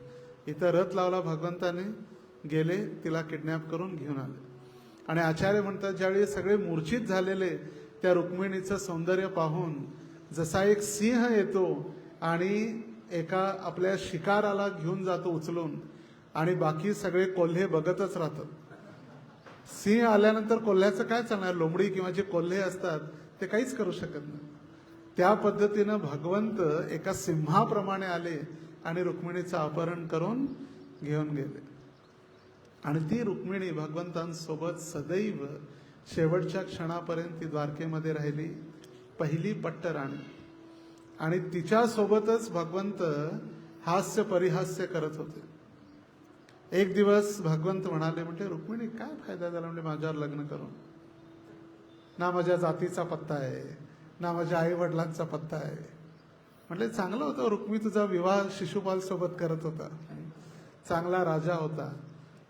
इथं रथ लावला भगवंताने, गेले, तिला किडनॅप करून घेऊन आले। आणि आचार्य म्हणतात ज्यावेळी सगळे मूर्छित झालेले त्या रुक्मिणीचं सौंदर्य पाहून जसा एक सिंह येतो आणि एका आपल्या शिकाराला घेऊन जातो उचलून, आणि बाकी सगळे कोल्हे बघतच राहतात, सिंह आल्यानंतर कोल्ह्याचं काय चालणार, लोंबडी किंवा जे कोल्हे असतात ते काहीच करू शकत नाही, त्या पद्धतीनं भगवंत एका सिंहाप्रमाणे आले आणि रुक्मिणीचं अपहरण करून घेऊन गेले। आणि ती रुक्मिणी भगवंतांसोबत सदैव शेवटच्या क्षणापर्यंत ती द्वारकेमध्ये राहिली, पहिली पट्टराणी, आणि तिच्यासोबतच भगवंत हास्य परिहास्य करत होते। एक दिवस भगवंत म्हणाले, म्हणजे रुक्मिणी काय फायदा झाला म्हणजे माझ्यावर लग्न करून, ना माझ्या जातीचा पत्ता आहे, ना माझ्या आई वडिलांचा पत्ता आहे। म्हटले चांगलं होतं, रुक्मी तुझा विवाह शिशुपाल सोबत करत होता, चांगला राजा होता,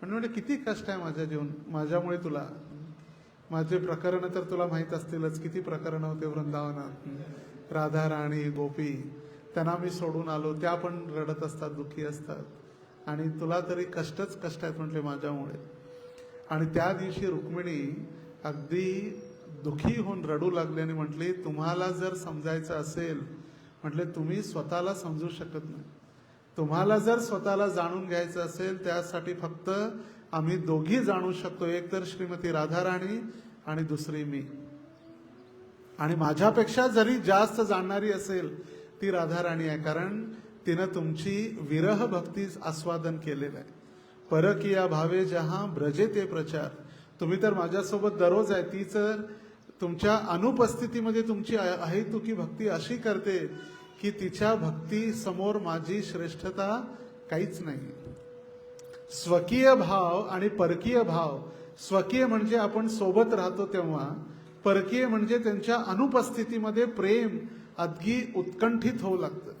म्हणजे किती कष्ट आहे माझ्या जीवन, माझ्यामुळे तुला, माझे प्रकरण तर तुला माहित असतीलच, किती प्रकरण होते वृंदावनात, राधा राणी गोपी, त्यांना मी सोडून आलो, त्या पण रडत असतात, दुःखी असतात, आणि तुला तरी कष्टच कष्ट आहेत म्हटले माझ्यामुळे। आणि त्या दिवशी रुक्मिणी अगदी दुःखी होऊन रडू लागली आणि म्हटली, तुम्हाला जर समजायचं असेल, म्हटले तुम्ही स्वतःला समजू शकत नाही, तुम्हाला जर स्वतःला जाणून घ्यायचं असेल त्यासाठी फक्त आम्ही दोघी जाणू शकतो, एक तर श्रीमती राधाराणी आणि दुसरी मी, आणि माझ्यापेक्षा जरी जास्त जाणणारी असेल ती राधाराणी आहे, कारण तिनं तुमची विरह भक्ती आस्वादन केलेलं आहे, परकीया भावे जहां ब्रजे ते प्रचार. तुम्ही तर माझ्यासोबत दररोज आहे, ती तर तुमच्या अनुपस्थितीमध्ये तुमची अहेतुकी भक्ती अशी करते की तिच्या भक्ती समोर माझी श्रेष्ठता काहीच नाही. स्वकीय भाव आणि परकीय भाव. स्वकीय म्हणजे आपण सोबत राहतो तेव्हा, परकीय म्हणजे त्यांच्या अनुपस्थितीमध्ये प्रेम अगदी उत्कंठित होऊ लागतं.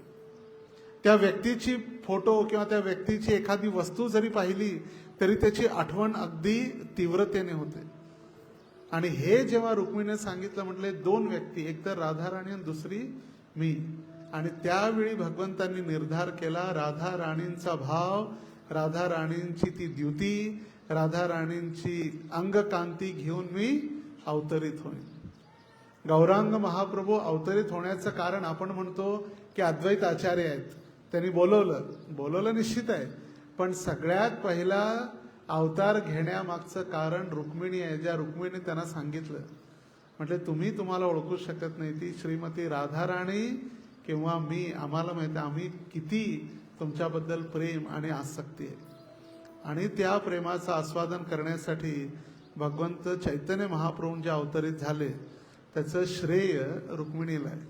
त्या व्यक्तीची फोटो किंवा त्या व्यक्तीची एखादी वस्तू जरी पाहिली तरी त्याची आठवण अगदी तीव्रतेने होते. आणि हे जेव्हा रुक्मिणीने सांगितलं, म्हटले दोन व्यक्ती, एक तर राधाराणी आणि दुसरी मी. आणि त्यावेळी भगवंतांनी निर्धार केला, राधा राणींचा भाव, राधा राणींची ती द्युती, राधा राणींची अंगकांती घेऊन मी अवतरित होईन. गौरांग महाप्रभू अवतरित होण्याचं कारण आपण म्हणतो की अद्वैत आचार्य आहेत, त्यांनी बोलवलं निश्चित आहे, पण सगळ्यात पहिला अवतार घेण्यामागचं कारण रुक्मिणी आहे. ज्या रुक्मिणीने त्यांना सांगितलं, म्हटले तुम्ही तुम्हाला ओळखू शकत नाही, ती श्रीमती राधाराणी किंवा मी, आम्हाला माहिती आहे आम्ही किती तुमच्याबद्दल प्रेम आणि आसक्ती आहे. आणि त्या प्रेमाचं आस्वादन करण्यासाठी भगवंत चैतन्य महाप्रभू जे अवतरित झाले त्याचं श्रेय रुक्मिणीला आहे.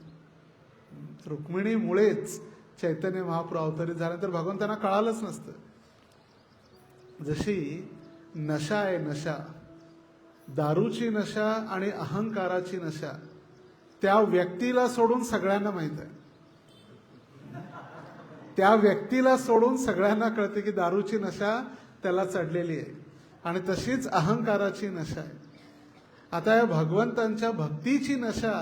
रुक्मिणीमुळेच चैतन्य महाप्रभू अवतरित झाल्यानंतर भगवंतांना कळालंच नसतं. जशी नशा आहे, नशा, दारूची नशा आणि अहंकाराची नशा, त्या व्यक्तीला सोडून सगळ्यांना माहित आहे. त्या व्यक्तीला सोडून सगळ्यांना कळते की दारूची नशा त्याला चढलेली आहे. आणि तशीच अहंकाराची नशा आहे. आता या भगवंतांच्या भक्तीची नशा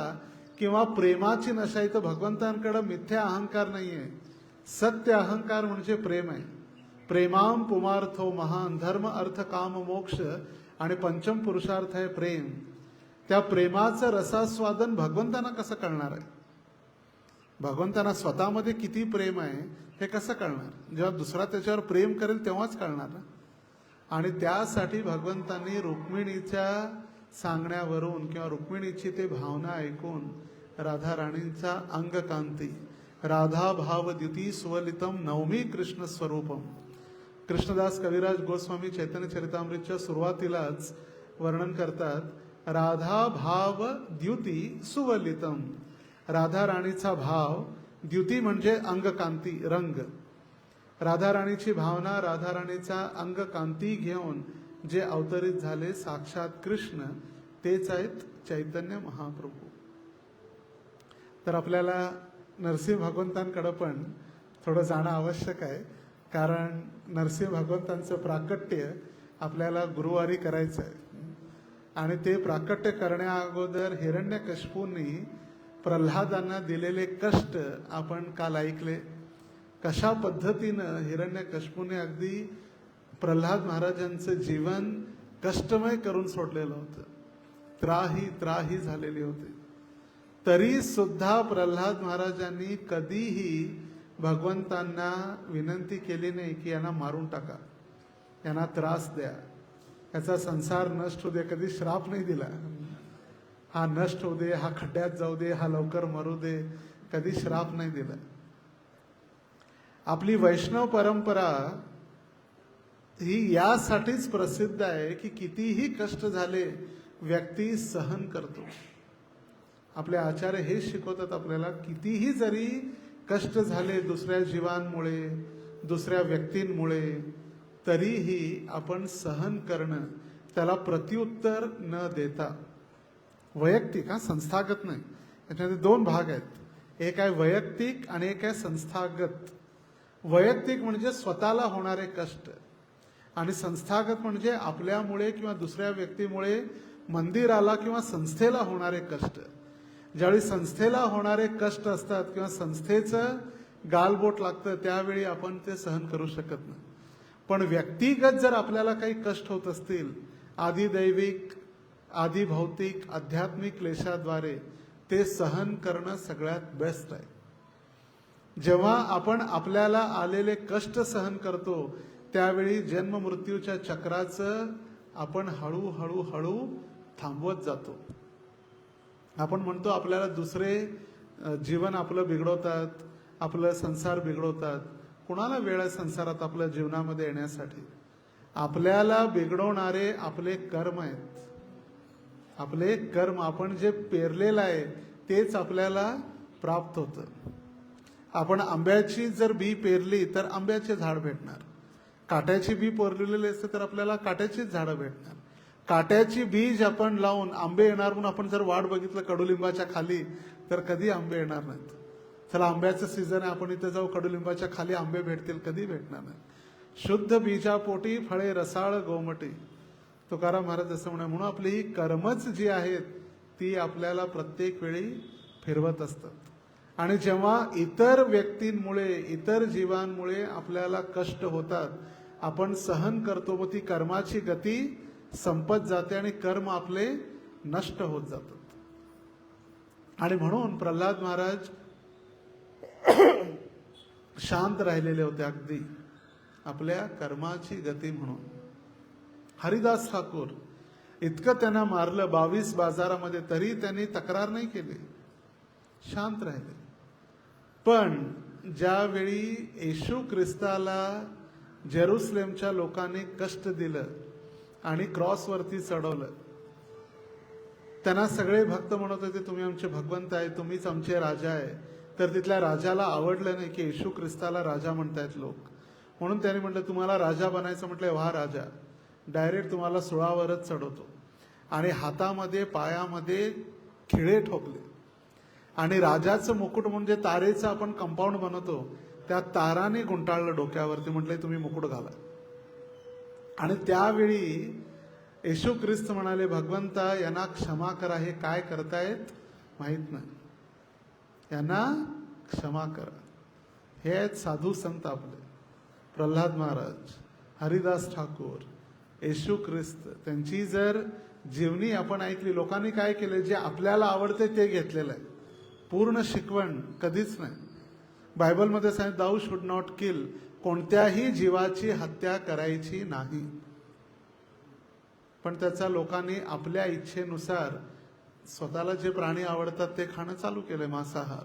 किंवा प्रेमाची नशा आहे, तर भगवंतांकडे मिथ्या अहंकार नाहीये, सत्य अहंकार म्हणजे प्रेम आहे. प्रेमाम पुमार्थो महान, धर्म अर्थ काम मोक्ष आणि पंचम पुरुषार्थ आहे प्रेम. त्या प्रेमाचं रसास्वादन भगवंतांना कसं कळणार आहे? भगवंतांना स्वतःमध्ये किती प्रेम आहे हे कसं कळणार? जेव्हा दुसरा त्याच्यावर प्रेम करेल तेव्हाच कळणार ना. आणि त्यासाठी भगवंतांनी रुक्मिणीच्या सांगण्यावरून किंवा रुक्मिणीची ते भावना ऐकून राधा राणींचा अंगकांती, राधा भाव द्युती सुवलितम नवमी कृष्ण स्वरूपम. कृष्णदास कविराज गोस्वामी चैतन्य चरितामृतच्या सुरुवातीलाच वर्णन करतात, राधा भाव द्युती सुवलितम. राधा राणीचा भाव, द्युती म्हणजे अंगकांती, रंग. राधा राणीची भावना, राधा राणीचा अंगकांती घेऊन जे अवतरित झाले साक्षात कृष्ण, तेच आहेत चैतन्य महाप्रभू. तर आपल्याला नरसिंह भगवंतांकडे पण थोडं जाणं आवश्यक आहे, कारण नरसिंह भगवंतांचं प्राकट्य आपल्याला गुरुवारी करायचं आहे. आणि ते प्राकट्य करण्या अगोदर हिरण्यकशिपूंनी प्रल्हादांना दिलेले कष्ट आपण काल ऐकले. कशा पद्धतीनं हिरण्यकशिपूने अगदी प्रल्हाद महाराजांचं जीवन कष्टमय करून सोडलेलं होतं. त्राही त्राही झालेली होती. तरी सुद्धा प्रल्हाद महाराजांनी कधीही भगवंतांना विनंती केली नाही की यांना मारून टाका, यांना त्रास द्या, याचा संसार नष्ट होऊ दे. कधी श्राप नाही दिला, हा नष्ट होऊ दे, हा खड्ड्यात जाऊ दे, हा लवकर मरू दे, कधी श्राप नाही दिला. आपली वैष्णव परंपरा ही यासाठीच प्रसिद्ध आहे की कितीही कष्ट झाले व्यक्ती सहन करतो. आपले आचार्य हे शिकवतात आपल्याला, कितीही जरी कष्ट झाले दुसऱ्या जीवांमुळे, दुसऱ्या व्यक्तींमुळे, तरीही आपण सहन करणं, त्याला प्रत्युत्तर न देता. वैयक्तिक, हा संस्थागत नाही. याच्यामध्ये दोन भाग आहेत, एक आहे वैयक्तिक आणि एक आहे संस्थागत. वैयक्तिक म्हणजे स्वतःला होणारे कष्ट, आणि संस्थागत म्हणजे आपल्यामुळे किंवा दुसऱ्या व्यक्तीमुळे मंदिराला किंवा संस्थेला होणारे कष्ट. ज्यावेळी संस्थेला होणारे कष्ट असतात किंवा संस्थेचं गालबोट लागतं त्यावेळी आपण ते सहन करू शकत नाही. पण व्यक्तिगत जर आपल्याला काही कष्ट होत असतील, आदिदैविक, आधी भौतिक, आध्यात्मिक क्लेशाद्वारे, ते सहन करणं सगळ्यात बेस्ट आहे. जेव्हा आपण आपल्याला आलेले कष्ट सहन करतो त्यावेळी जन्म मृत्यूच्या चक्राचं आपण हळूहळू हळू थांबवत जातो. आपण म्हणतो आपल्याला दुसरे जीवन आपलं बिघडवतात, आपलं संसार बिघडवतात. कुणाला वेळ आहे संसारात आपल्या जीवनामध्ये येण्यासाठी? आपल्याला बिघडवणारे आपले कर्म आहेत. आपले कर्म, आपण जे पेरलेलं आहे तेच आपल्याला प्राप्त होतं. आपण आंब्याची जर बी पेरली तर आंब्याचे झाड भेटणार. काट्याची बी पेरलेली असते तर आपल्याला काट्याचीच झाडं भेटणार. काट्याची बीज आपण लावून आंबे येणार म्हणून आपण जर वाट बघितलं कडुलिंबाच्या खाली तर कधी आंबे येणार नाहीत. चला आंब्याचं सीझन आहे, आपण इथे जाऊ, कडुलिंबाच्या खाली आंबे भेटतील, कधी भेटणार नाही. शुद्ध बीजापोटी फळे रसाळ गोमटी, तुकाराम महाराज असं म्हणा. म्हणून आपली ही कर्मच जी आहेत ती आपल्याला प्रत्येक वेळी फिरवत असतात. आणि जेव्हा इतर व्यक्तींमुळे, इतर जीवांमुळे आपल्याला कष्ट होतात, आपण सहन करतो, व ती कर्माची गती संपत जाते आणि कर्म आपले नष्ट होत जातात. आणि म्हणून प्रल्हाद महाराज शांत राहिलेले होते अगदी आपल्या कर्माची गती म्हणून. हरिदास ठाकूर इतकं त्यांना मारलं 22 बाजारामध्ये, तरी त्यांनी तक्रार नाही केली, शांत राहिले. पण ज्यावेळी येशू ख्रिस्ताला जेरुसलेमच्या लोकांनी कष्ट दिलं आणि क्रॉसवरती चढवलं, त्यांना सगळे भक्त म्हणत होते तुम्ही आमचे भगवंत आहे, तुम्हीच आमचे राजा आहे. तर तिथल्या राजाला आवडलं नाही की येशू ख्रिस्ताला राजा म्हणतायत लोक. म्हणून त्याने म्हटलं तुम्हाला राजा बनायचं म्हटलं व्हा राजा, डायरेक्ट तुम्हाला सुळावरच चढवतो. आणि हातामध्ये पायामध्ये खिळे ठोकले आणि राजाचं मुकुट म्हणजे तारेचं आपण कंपाऊंड बनवतो त्या ताराने गुंडाळलं डोक्यावरती, म्हटले तुम्ही मुकुट घाला. आणि त्यावेळी येशू ख्रिस्त म्हणाले भगवंता यांना क्षमा करा, हे काय करतायत माहित नाही, यांना क्षमा करा. हे आहेत साधू संत आपले प्रल्हाद महाराज, हरिदास ठाकूर, येशू ख्रिस्त. त्यांची जर जीवनी आपण ऐकली, लोकांनी काय केले, जे आपल्याला आवडते ते घेतलेलं आहे, पूर्ण शिकवण कधीच नाही. बायबलमध्ये सांगितलं दाऊ शुड नॉट किल, कोणत्याही जीवाची हत्या करायची नाही. पण त्याचा लोकांनी आपल्या इच्छेनुसार स्वतःला जे प्राणी आवडतात ते खाणं चालू केलंय, मांसाहार.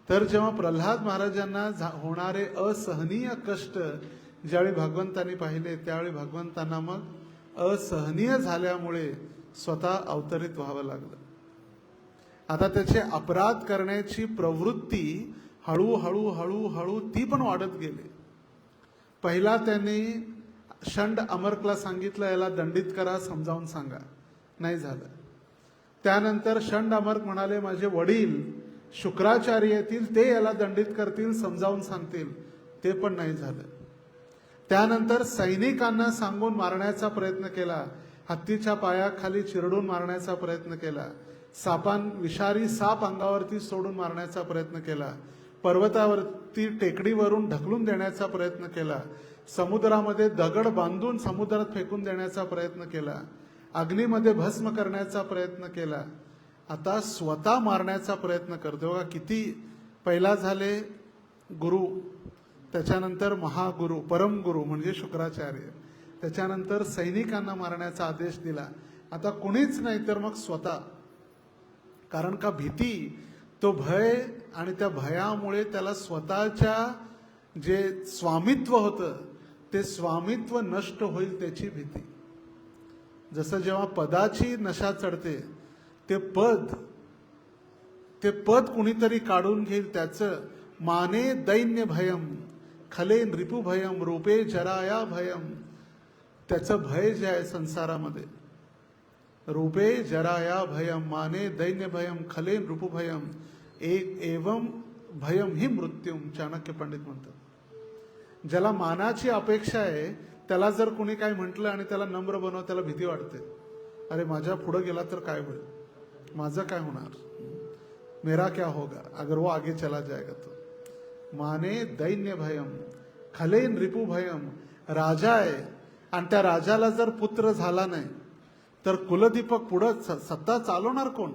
तर जेव्हा प्रल्हाद महाराजांना होणारे असहनीय कष्ट ज्यावेळी भगवंतांनी पाहिले, त्यावेळी भगवंतांना मग असहनीय झाल्यामुळे स्वतः अवतरित व्हावं लागलं. आता त्याचे अपराध करण्याची प्रवृत्ती हळूहळू हळूहळू ती पण वाढत गेली. पहिला त्यांनी षंड अमर्कला सांगितलं याला दंडित करा, समजावून सांगा, नाही झालं. त्यानंतर षंड अमर्क म्हणाले माझे वडील शुक्राचार्य येतील, ते याला दंडित करतील, समजावून सांगतील, ते पण नाही झालं. त्यानंतर सैनिकांना सांगून मारण्याचा प्रयत्न केला, हत्तीच्या पायाखाली चिरडून मारण्याचा प्रयत्न केला, विषारी साप अंगावरती सोडून मारण्याचा प्रयत्न केला, पर्वतावरती टेकडीवरून ढकलून देण्याचा प्रयत्न केला, समुद्रामध्ये दगड बांधून समुद्रात फेकून देण्याचा प्रयत्न केला, अग्नीमध्ये भस्म करण्याचा प्रयत्न केला. आता स्वतः मारण्याचा प्रयत्न करतो बघा किती. पहिला झाले गुरु, त्याच्यानंतर महागुरु, परमगुरु म्हणजे शुक्राचार्य, त्याच्यानंतर सैनिकांना मारण्याचा आदेश दिला. आता कुणीच नाही तर मग स्वतः. कारण का भीती, तो भय, आणि त्या भयामुळे त्याला स्वतःच्या जे स्वामित्व होतं ते स्वामित्व नष्ट होईल त्याची भीती. जसं जेव्हा पदाची नशा चढते, ते पद कुणीतरी काढून घेईल त्याचं. माने दैन्य भयम खले नृपु भयम रूपे जराया भयम, त्याचं भय जे आहे संसारामध्ये, रूपे जराया भयम माने दैन्य भयम खले नृपु भयम एक एवं भयम ही मृत्यूम, चाणक्य पंडित म्हणतात. ज्याला मानाची अपेक्षा आहे त्याला जर कोणी काय म्हटलं आणि त्याला नम्र बनव, त्याला भीती वाटते. अरे माझ्या पुढे गेला तर काय होईल, माझं काय होणार, मेरा क्या होगा अगर वो आगे चला जाएगा तो. माने दैन्य भयम खले नृपु भयम, राजा आहे आणि त्या राजाला जर पुत्र झाला नाही तर कुलदीपक पुढं सत्ता चालवणार कोण,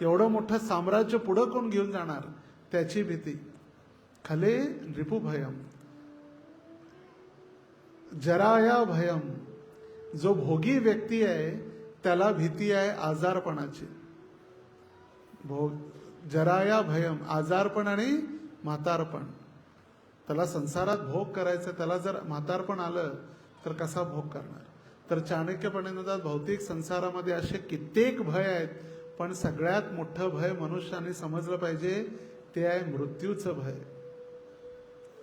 एवढं मोठं साम्राज्य पुढं कोण घेऊन जाणार, त्याची भीती. खले नृपु भयम जराया भयम, जो भोगी व्यक्ती आहे त्याला भीती आहे आजारपणाची. जराया भयम, आजारपण आणि म्हातारपण. त्याला संसारात भोग करायचं, त्याला जर म्हातारपण आलं तर कसा भोग करणार? तर चाणक्य पंडित भौतिक संसारामध्ये असे कित्येक भय आहेत, पण सगळ्यात मोठं भय मनुष्याने समजलं पाहिजे ते आहे मृत्यूचं भय.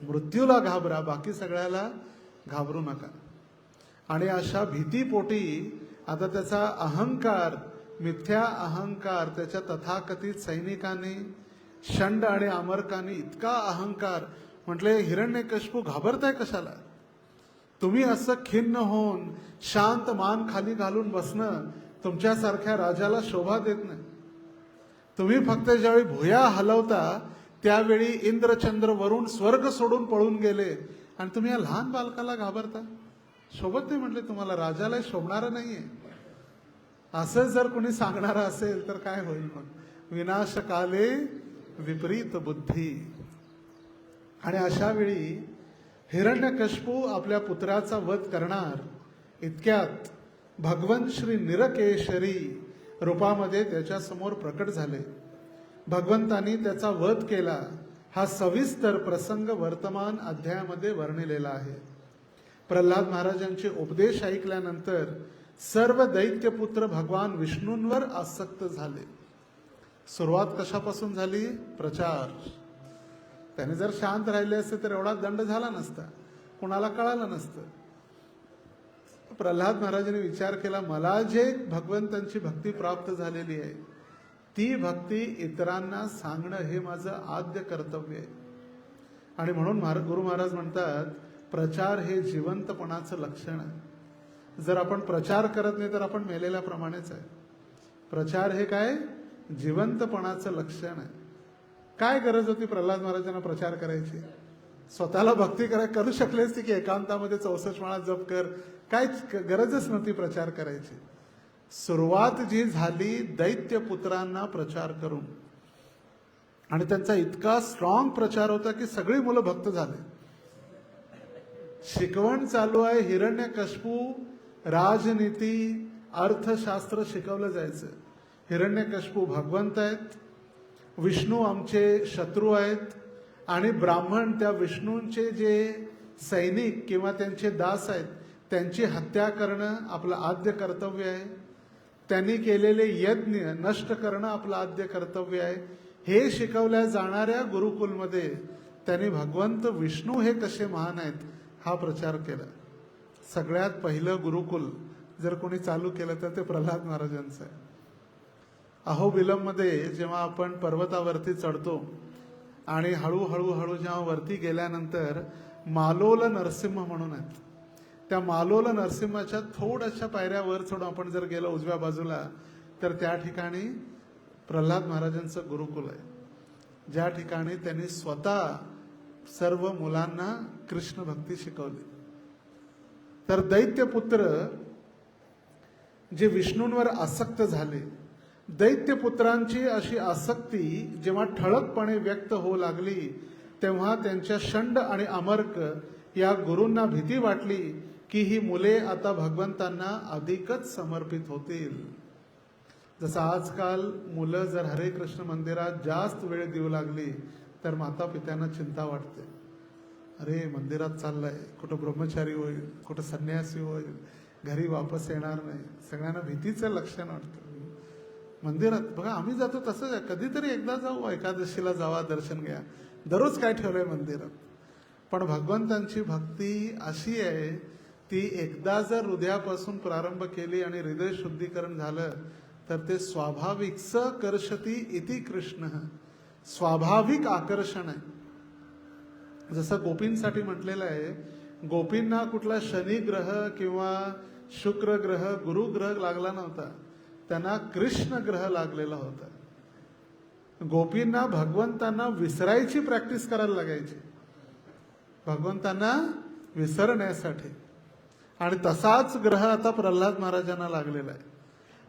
मृत्यूला घाबरा, बाकी सगळ्याला घाबरू नका. आणि अशा भीतीपोटी आता त्याचा अहंकार, मिथ्या अहंकार, त्याच्या तथाकथित सैनिकांनी, षंड आणि आमरकांनी इतका अहंकार, म्हटले हिरण्यकशिपू घाबरताय कशाला? तुम्ही असं खिन्न होऊन शांत मान खाली घालून बसणं तुमच्यासारख्या राजाला शोभा देत नाही. तुम्ही फक्त ज्यावेळी भुया हलवता त्यावेळी इंद्रचंद्र वरून स्वर्ग सोडून पळून गेले आणि तुम्ही या लहान बालकाला घाबरता. शोभत नाही म्हटले, तुम्हाला राजाला शोभणारं नाहीये. असं जर कोणी सांगणारं असेल तर काय होईल मग? विनाशकाले विपरीत बुद्धी. आणि अशा वेळी हिरण्यकशिपू आपल्या पुत्राचा वध करणार. इतक्यात भगवंत श्री निरकेशरी रूपामध्ये त्याच्या समोर प्रकट झाले. भगवंतांनी त्याचा वध केला. हा सविस्तर प्रसंग वर्तमान अध्यायामध्ये वर्णिलेला आहे. प्रल्हाद महाराजांचे उपदेश ऐकल्यानंतर सर्व दैत्यपुत्र भगवान विष्णूंवर आसक्त झाले. सुरुवात कशापासून झाली? प्रचार. त्याने जर शांत राहिले असते तर एवढा दंड झाला नसता, कुणाला कळालं नसतं. प्रल्हाद महाराजांनी विचार केला, मला जे भगवंतांची भक्ती प्राप्त झालेली आहे ती भक्ती इतरांना सांगणं हे माझं आद्य कर्तव्य आहे. आणि म्हणून गुरु महाराज म्हणतात, प्रचार हे जिवंतपणाचं लक्षण आहे. जर आपण प्रचार करत नाही तर आपण मेलेल्याप्रमाणेच आहे. प्रचार हे काय? जिवंतपणाचं लक्षण आहे. काय गरज होती प्रल्हाद महाराजांना प्रचार करायची? स्वतःला भक्ती करू शकले असते की एकांतामध्ये 64 माळा जप कर, काय गरजच नव्हती प्रचार करायची. सुरुवात जी झाली दैत्यपुत्रांना प्रचार करून, आणि त्यांचा इतका स्ट्रॉंग प्रचार होता की सगळी मुलं भक्त झाले. शिकवण चालू आहे. हिरण्यकशिपू राजनीती, अर्थशास्त्र शिकवलं जायचं. हिरण्यकशिपू भगवंत आहेत, विष्णू आमचे शत्रू आहेत, आणि ब्राह्मण त्या विष्णूंचे जे सैनिक किंवा त्यांचे दास आहेत त्यांची हत्या करणं आपलं आद्य कर्तव्य आहे. त्यांनी केलेले यज्ञ नष्ट करणं आपलं आद्य कर्तव्य आहे. हे शिकवल्या जाणाऱ्या गुरुकुलमध्ये त्यांनी भगवंत विष्णू हे कसे महान आहेत हा प्रचार केला. सगळ्यात पहिलं गुरुकुल जर कोणी चालू केलं तर ते प्रल्हाद महाराजांचं आहे. अहोबिलममध्ये जेव्हा आपण पर्वतावरती चढतो आणि हळूहळू जेव्हा वरती गेल्यानंतर मालोल नरसिंह म्हणून आहेत. त्या मालोल नरसिंहाच्या थोड्याशा पायऱ्या वर चढून आपण जर गेलो उजव्या बाजूला तर त्या ठिकाणी प्रल्हाद महाराजांचं गुरुकुल आहे, ज्या ठिकाणी त्यांनी स्वतः सर्व मुलांना कृष्ण भक्ती शिकवली. तर दैत्यपुत्र जे विष्णूंवर आसक्त झाले, दैत्यपुत्रांची अशी आसक्ती जेव्हा ठळकपणे व्यक्त होऊ लागली तेव्हा त्यांच्या षंड आणि अमर्क या गुरूंना भीती वाटली की ही मुले आता भगवंतांना अधिकच समर्पित होतील. जसं आजकाल मुलं जर हरे कृष्ण मंदिरात जास्त वेळ देऊ लागली तर माता पित्यांना चिंता वाटते. अरे मंदिरात चाललाय, कुठं ब्रह्मचारी होईल, कुठं संन्यासी होईल, घरी वापस येणार नाही. सगळ्यांना भीतीचं लक्षण वाटतं. मंदिरात बघा आम्ही जातो तसंच आहे, कधीतरी एकदा जाऊ, एकादशीला जावा, दर्शन घ्या, दररोज काय ठेवलंय मंदिरात. पण भगवंतांची भक्ती अशी आहे, ती एकदा जर हृदयापासून प्रारंभ केली आणि हृदय शुद्धीकरण झालं तर ते स्वाभाविक स कर्षती इति कृष्ण, स्वाभाविक आकर्षण आहे. जसं गोपींसाठी म्हटलेलं आहे, गोपींना कुठला शनी ग्रह किंवा शुक्र ग्रह, गुरु ग्रह लागला नव्हता, त्यांना कृष्ण ग्रह लागलेला होता. गोपींना भगवंतांना विसरायची प्रॅक्टिस करायला लागायची, भगवंतांना विसरण्यासाठी. आणि तसाच ग्रह आता प्रल्हाद महाराजांना लागलेला आहे.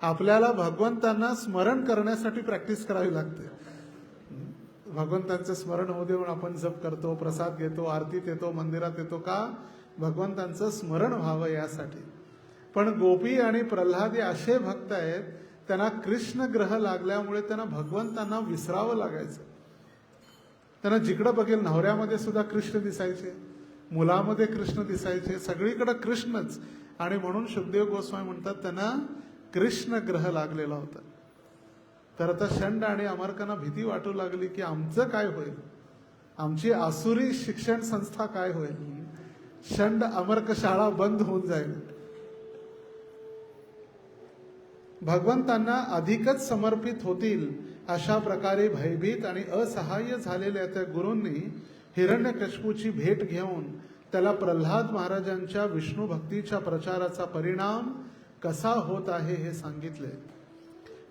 आपल्याला भगवंतांना स्मरण करण्यासाठी प्रॅक्टिस करावी लागते. भगवंतांचं स्मरण होऊ दे म्हणून आपण जप करतो, प्रसाद घेतो, आरतीत येतो, मंदिरात येतो, का? भगवंतांचं स्मरण व्हावं यासाठी. पण गोपी आणि प्रल्हाद हे असे भक्त आहेत, त्यांना कृष्ण ग्रह लागल्यामुळे त्यांना भगवंतांना विसरावं लागायचं. त्यांना जिकडं बघेल नवऱ्यामध्ये सुद्धा कृष्ण दिसायचे, मुलामध्ये कृष्ण दिसायचे, सगळीकडे कृष्णच. आणि म्हणून शुकदेव गोस्वामी म्हणतात त्यांना कृष्ण ग्रह लागलेला होता. तर आता षंड आणि अमरकांना भीती वाटू लागली की आमचं काय होईल, आमची आसुरी शिक्षण संस्था काय होईल, षंड अमर्क शाळा बंद होऊन जाईल. भगवंतांना अधिकच समर्पित होतील अशा प्रकारे भयभीत आणि असहाय्य झालेल्या त्या गुरूंनी हिरण्यकश्यपूची भेट घेऊन त्याला प्रल्हाद महाराजांच्या विष्णू भक्तीच्या प्रचाराचा परिणाम कसा होत आहे हे सांगितले.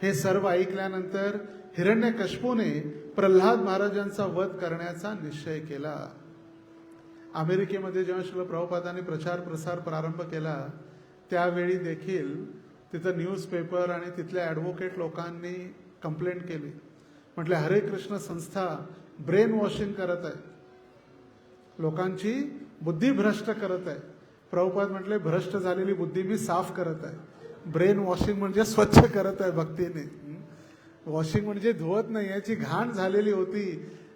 हे सर्व ऐकल्यानंतर हिरण्यकश्यपूने प्रल्हाद महाराजांचा वध करण्याचा निश्चय केला. अमेरिकेमध्ये जेव्हा श्रील प्रभुपादांनी प्रचार प्रसार प्रारंभ केला त्यावेळी देखील तिथं न्यूजपेपर आणि तिथल्या ॲडव्होकेट लोकांनी कंप्लेंट केली. म्हटले हरे कृष्ण संस्था ब्रेन वॉशिंग करत आहे, लोकांची बुद्धी भ्रष्ट करत आहे. प्रभुपाद म्हटले भ्रष्ट झालेली बुद्धी मी साफ करत आहे. ब्रेन वॉशिंग म्हणजे स्वच्छ करत आहे भक्तीने. वॉशिंग म्हणजे धुवत नाही, याची घाण झालेली होती,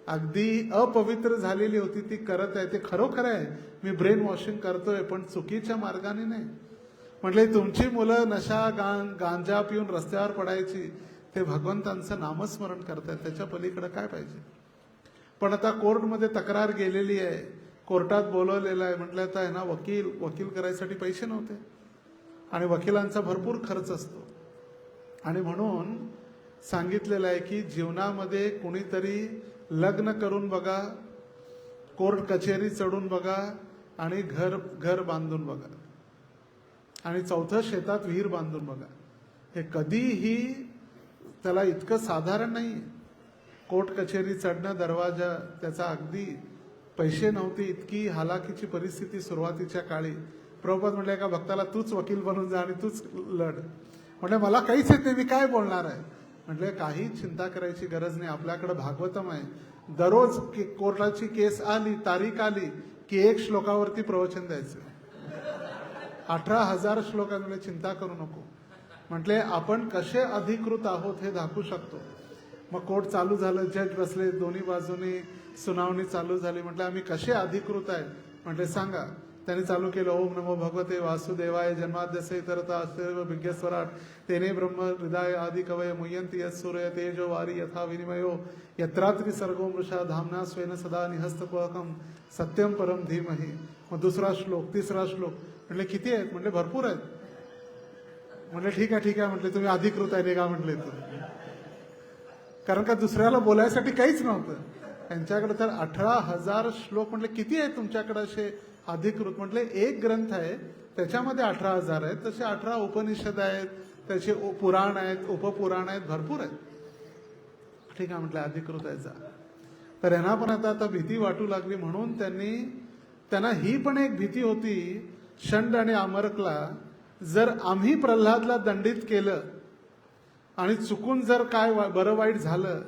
अगदी अपवित्र झालेली होती, ती करत आहे. ते खरोखर आहे, मी ब्रेन वॉशिंग करतोय, पण चुकीच्या मार्गाने नाही. म्हटले तुमची मुलं नशा गांजा पिऊन रस्त्यावर पडायची, ते भगवंतांचं नामस्मरण करतायत, त्याच्या पलीकडे काय पाहिजे. पण आता कोर्टमध्ये तक्रार गेलेली आहे, कोर्टात बोलवलेलं आहे. म्हटलं आता आहे ना, वकील करायसाठी पैसे नव्हते आणि वकिलांचा भरपूर खर्च असतो. आणि म्हणून सांगितलेलं आहे की जीवनामध्ये कुणीतरी लग्न करून बघा, कोर्ट कचेरी चढून बघा आणि घर बांधून बघा, आणि चौथं शेतात विहीर बांधून बघा. हे कधीही त्याला इतकं साधारण नाही. कोर्ट कचेरी चढणं, दरवाजा, त्याचा अगदी पैसे नव्हते, इतकी हालाकीची परिस्थिती सुरुवातीच्या काळी. प्रभुपाद म्हटले एका भक्ताला तूच वकील बनून जा आणि तूच लढ. म्हटलं मला काहीच येत नाही, मी काय बोलणार आहे. म्हटले काही चिंता करायची गरज नाही, आपल्याकडे भागवतम आहे. दररोज कोर्टाची केस आली, तारीख आली की एक श्लोकावरती प्रवचन द्यायचं. 18,000 श्लोकांमध्ये चिंता करू नको. म्हटले आपण कसे अधिकृत आहोत हे दाखवू शकतो. मग कोर्ट चालू झालं, जज बसले, दोन्ही बाजूनी सुनावणी चालू झाली. म्हटलं आम्ही कसे अधिकृत आहे. म्हटले सांगा. त्यांनी चालू केलं ओम नमो भगवते वासुदेवाय जन्माद्यसे तरता विज्ञस्वराट तेने ब्रह्म हृदय आदि कवय मुयंती यत् सूर्य तेजो वारी यथा विनिमयो यत्रात्रि सर्गो मृषा धामना स्वेन सदा निहस्तपकम सत्यम परम धीमहि. मग दुसरा श्लोक, तिसरा श्लोक. म्हटले किती आहेत. म्हटले भरपूर आहेत. म्हटले ठीक आहे म्हटले तुम्ही अधिकृत आहे का म्हटले. कारण का दुसऱ्याला बोलायसाठी काहीच नव्हतं त्यांच्याकडे. तर 18,000 श्लोक. म्हटले किती आहेत तुमच्याकडे असे अधिकृत. म्हटले एक ग्रंथ आहे त्याच्यामध्ये 18,000 आहेत, तसे 18 उपनिषद आहेत, त्याचे पुराण आहेत, उपपुराण आहेत, भरपूर आहेत. ठीक आहे म्हटलं अधिकृत आहे जा. तर यांना पण आता भीती वाटू लागली. म्हणून त्यांना ही पण एक भीती होती षंड आणि अमरकला, जर आम्ही प्रल्हादला दंडित केलं आणि चुकून जर काय बरं वाईट झालं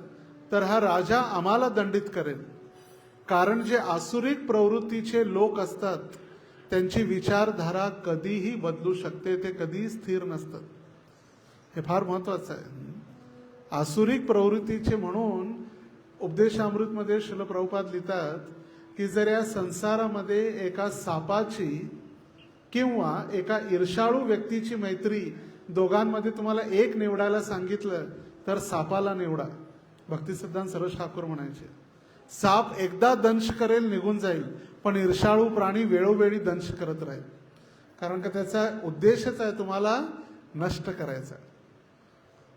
तर हा राजा आम्हाला दंडित करेल. कारण जे आसुरिक प्रवृत्तीचे लोक असतात त्यांची विचारधारा कधीही बदलू शकते, ते कधीही स्थिर नसतात. हे फार महत्वाचं आहे. आसुरिक प्रवृत्तीचे म्हणून उपदेशामृतमध्ये श्रील प्रभुपाद लिहितात की जर या संसारामध्ये एका सापाची किंवा एका ईर्षाळू व्यक्तीची मैत्री, दोघांमध्ये तुम्हाला एक निवडायला सांगितलं तर सापाला निवडा. भक्तिसिद्धांत सरोज ठाकूर म्हणायचे साप एकदा दंश करेल निघून जाईल, पण ईर्षाळू प्राणी वेळोवेळी दंश करत राहील. कारण का त्याचा उद्देशच आहे तुम्हाला नष्ट करायचा.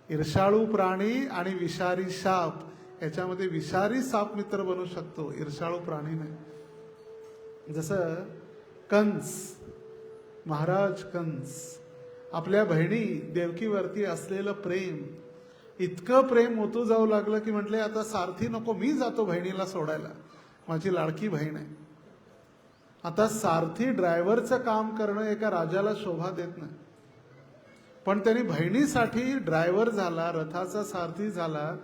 ईर्षाळू प्राणी आणि विषारी साप, याच्यामध्ये विषारी साप मित्र बनू शकतो, ईर्षाळू प्राणी नाही. जसं कंस, महाराज कंस, आपल्या बहिणी देवकीवरती असलेलं प्रेम, इतकं प्रेम ओतू जाऊ लागलं की म्हटले आता सारथी नको, मी जातो बहिणीला सोडायला, माझी लाडकी बहीण आहे. आता सारथी ड्रायव्हरचं काम करणं एका राजाला शोभा देत नाही. पण त्यांनी बहिणीसाठी ड्रायव्हर झाला, रथाचा सारथी झाला.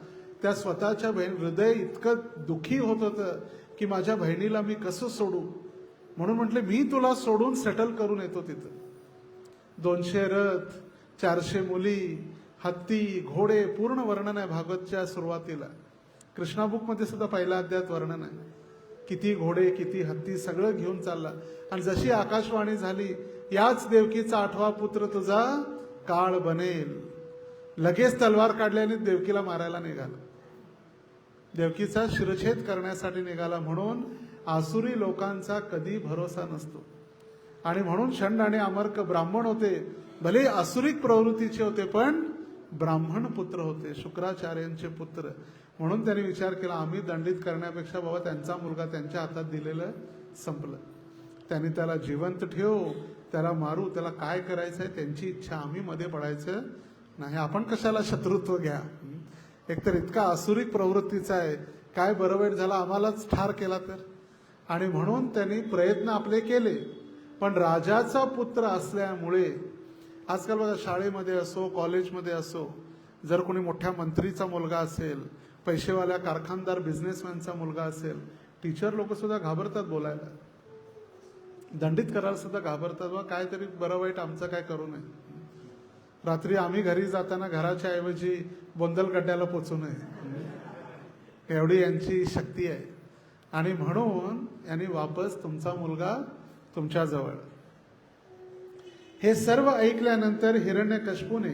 त्या स्वतःच्या हृदय इतकं दुःखी होत होतं की माझ्या बहिणीला मी कसं सोडू. म्हणून म्हटले मी तुला सोडून सेटल करून येतो तिथं. 200 रथ, 400 मुली, हत्ती, घोडे, पूर्ण वर्णन आहे भागवतच्या सुरुवातीला. कृष्णा बुक मध्ये सुद्धा पहिल्या अध्यायात वर्णन आहे. किती घोडे किती हत्ती सगळं घेऊन चालला. आणि जशी आकाशवाणी झाली, याच देवकीचा 8वा पुत्र तुझा काळ बनेल, लगेच तलवार काढल्याने देवकीला मारायला निघाला, देवकीचा शिरच्छेद करण्यासाठी निघाला. म्हणून आसुरी लोकांचा कधी भरोसा नसतो. आणि म्हणून षंड आणि अमर्क ब्राह्मण होते, भले आसुरिक प्रवृत्तीचे होते, पण ब्राह्मण पुत्र होते, शुक्राचार्यांचे पुत्र. म्हणून त्यांनी विचार केला, आम्ही दंडित करण्यापेक्षा बाबा त्यांचा मुलगा त्यांच्या हातात दिलेलं संपलं. त्यांनी त्याला जिवंत ठेव, त्याला मारू, त्याला काय करायचं आहे त्यांची इच्छा, आम्ही मध्ये पडायचं नाही. आपण कशाला शत्रुत्व घ्या, एकतर इतका आसुरिक प्रवृत्तीचा आहे, काय बरं वाईट झालं आम्हालाच ठार केला तर. आणि म्हणून त्यांनी प्रयत्न आपले केले. पण राजाचा पुत्र असल्यामुळे आजकाल बघा, शाळेमध्ये असो कॉलेजमध्ये असो, जर कोणी मोठ्या मंत्रीचा मुलगा असेल, पैसेवाल्या कारखानदार बिझनेसमॅनचा मुलगा असेल, टीचर लोक सुद्धा घाबरतात बोलायला, दंडित करायला सुद्धा घाबरतात. वा काहीतरी बरं वाईट आमचं काय करू नये, रात्री आम्ही घरी जाताना घराच्या ऐवजी बोंदल गड्ड्याला पोचू नये, एवढी यांची शक्ती आहे. आणि म्हणून यांनी वापस तुमचा मुलगा तुमच्याजवळ. हे सर्व ऐकल्यानंतर हिरण्यकश्यपूने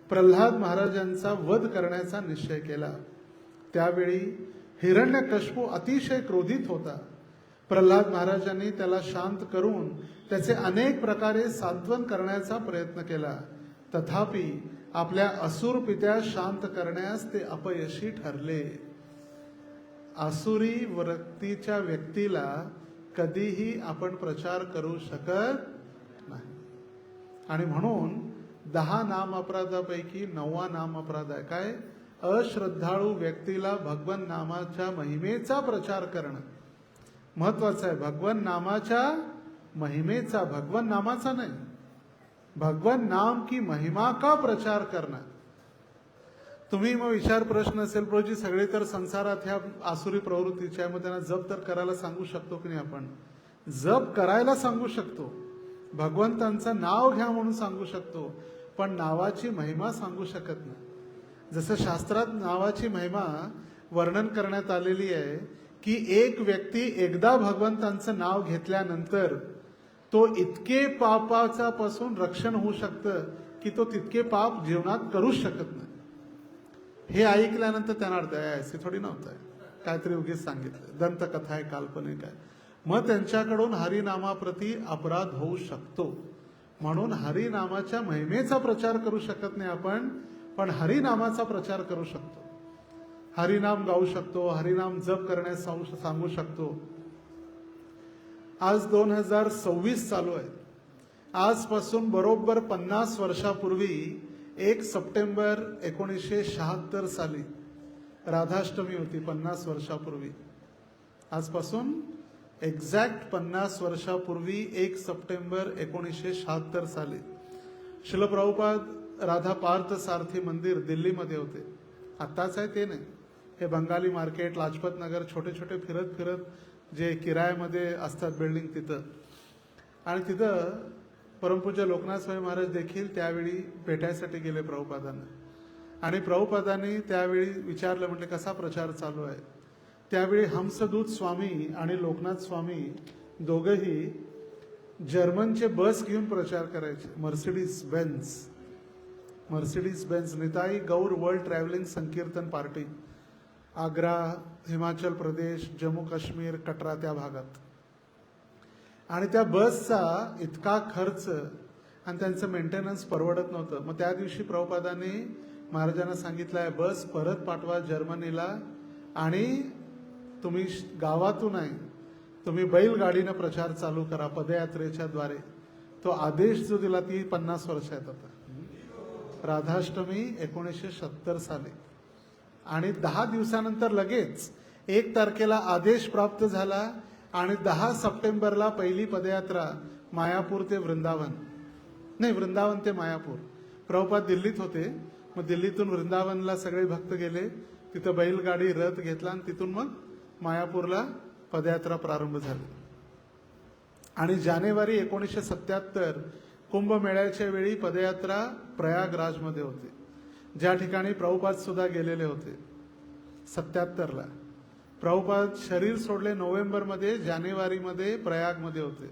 प्रल्हाद महाराजांचा वध करण्याचा निश्चय केला. त्यावेळी हिरण्यकश्यपू अतिशय क्रोधित होता. प्रल्हाद महाराजांनी त्याला शांत करून त्याचे अनेक प्रकारे सांत्वन करण्याचा प्रयत्न केला. तथापि आपल्या असुर पित्या शांत करण्यास ते अपयशी ठरले. आसुरी वृत्तीच्या व्यक्तीला कधीही आपण प्रचार करू शकत नाही. आणि म्हणून 10 नाम अपराधापैकी 9वा नाम अपराध आहे काय? अश्रद्धाळू व्यक्तीला भगवन नामाच्या महिमेचा प्रचार करणं महत्वाचं आहे. भगवन नामाच्या महिमेचा, भगवन नामाचा नाही, भगवन नाम की महिमा का प्रचार करना. तुम्ही मग विचार प्रश्न असेल, प्रभूजी सगळे तर संसारात ह्या आसुरी प्रवृत्तीचे आहे, मग त्यांना जप तर करायला सांगू शकतो की नाही? आपण जप करायला सांगू शकतो, भगवंतांचं नाव घ्या म्हणून सांगू शकतो, पण नावाची महिमा सांगू शकत नाही. जसं शास्त्रात नावाची महिमा वर्णन करण्यात आलेली आहे की एक व्यक्ती एकदा भगवंतांचं नाव घेतल्यानंतर तो इतके पापाचा पासून रक्षण होऊ शकतं की तो तितके पाप जीवनात करूच शकत नाही. हे ऐकल्यानंतर त्यांना अर्थ आहे असे थोडी नव्हतं, काहीतरी उगीच सांगितलं, दंतकथा आहे, काल्पनिक आहे. मग त्यांच्याकडून हरिनामाप्रती अपराध होऊ शकतो. म्हणून हरिनामाच्या महिमेचा प्रचार करू शकत नाही आपण, पण हरिनामाचा प्रचार करू शकतो. हरिनाम गाऊ शकतो, हरिनाम जप करण्यास सांगू शकतो. आज 2026 चालू आहे. आजपासून बरोबर 50 वर्षापूर्वी 1 सप्टेंबर 1976 साली राधाष्टमी होती. 50 वर्षापूर्वी, आजपासून एक्झॅक्ट 50 वर्षापूर्वी 1 सप्टेंबर 1976 साली श्रील प्रभुपाद राधा पार्थ सारथी मंदिर दिल्लीमध्ये होते. आत्ताच आहे ते नाही, हे बंगाली मार्केट, लाजपत नगर, छोटे छोटे फिरत फिरत जे किरायामध्ये असतात बिल्डिंग तिथं. आणि तिथं परमपूज्य लोकनाथ स्वामी महाराज देखील त्यावेळी भेटायसाठी गेले प्रभुपादांना. आणि प्रभुपादांनी त्यावेळी विचारलं, म्हटले कसा प्रचार चालू आहे? त्यावेळी हंसदूत स्वामी आणि लोकनाथ स्वामी दोघंही जर्मनचे बस घेऊन प्रचार करायचे. मर्सिडीज बेन्झ निताई गौर वर्ल्ड ट्रॅव्हलिंग संकीर्तन पार्टी, आग्रा, हिमाचल प्रदेश, जम्मू काश्मीर, कटरा त्या भागात. आणि त्या बसचा इतका खर्च आणि त्यांचं मेंटेनन्स परवडत नव्हतं. मग त्या दिवशी प्रभुपादांनी महाराजांना सांगितलं आहे बस परत पाठवा जर्मनीला, आणि तुम्ही गावातून आहे तुम्ही बैलगाडीनं प्रचार चालू करा पदयात्रेच्या द्वारे. तो आदेश जो दिला ती 50 वर्षात आता राधाष्टमी 1970 साली. आणि 10 दिवसानंतर लगेच 1 तारखेला आदेश प्राप्त झाला आणि 10 सप्टेंबरला पहिली पदयात्रा मायापूर ते वृंदावन, नाही वृंदावन ते मायापूर. प्रभुपाद दिल्लीत होते, मग दिल्लीतून वृंदावनला सगळे भक्त गेले, तिथं बैलगाडी रथ घेतला आणि तिथून मग मायापूरला पदयात्रा प्रारंभ झाली. आणि जानेवारी 1977 कुंभमेळ्याच्या वेळी पदयात्रा प्रयागराजमध्ये होती, ज्या ठिकाणी प्रभुपाद सुद्धा गेलेले होते 77ला. प्रभुपाद शरीर सोडले नोव्हेंबरमध्ये, जानेवारीमध्ये प्रयागमध्ये होते.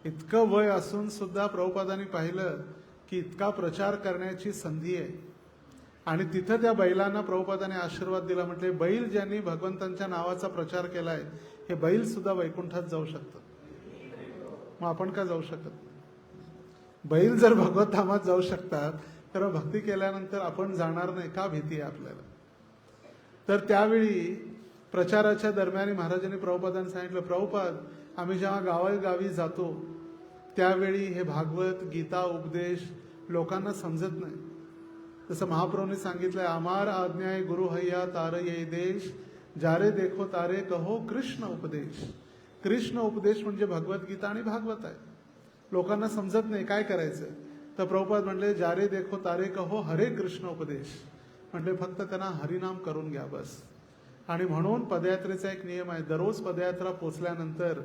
इतकं वय असून सुद्धा प्रभुपादांनी पाहिलं की इतका प्रचार करण्याची संधी आहे आणि तिथं त्या बैलांना प्रभुपादाने आशीर्वाद दिला. म्हटले बैल ज्यांनी भगवंतांच्या नावाचा प्रचार केलाय हे बैल सुद्धा वैकुंठात जाऊ शकतं, मग आपण का जाऊ शकत नाही? बैल जर भगवत धामात जाऊ शकतात तर भक्ती केल्यानंतर आपण जाणार नाही का? भीती आहे आपल्याला. तर त्यावेळी प्रचाराच्या दरम्यान महाराजांनी प्रभुपादांना सांगितलं, प्रभुपाद आम्ही जेव्हा गावागावी जातो त्यावेळी हे भागवत गीता उपदेश लोकांना समजत नाही. जसं महाप्रभूंनी सांगितलंय, आमार आज्ञाय गुरु हैया तार ये देश, जारे देखो तारे कहो कृष्ण उपदेश. कृष्ण उपदेश म्हणजे भगवद्गीता आणि भागवत आहे. लोकांना समजत नाही, काय करायचं? तर प्रभुपाद म्हणले, जारे देखो तारे कहो हरे कृष्ण उपदेश. म्हणजे फक्त त्यांना हरिनाम करून घ्या बस. आणि म्हणून पदयात्रेचा एक नियम आहे, दररोज पदयात्रा पोचल्यानंतर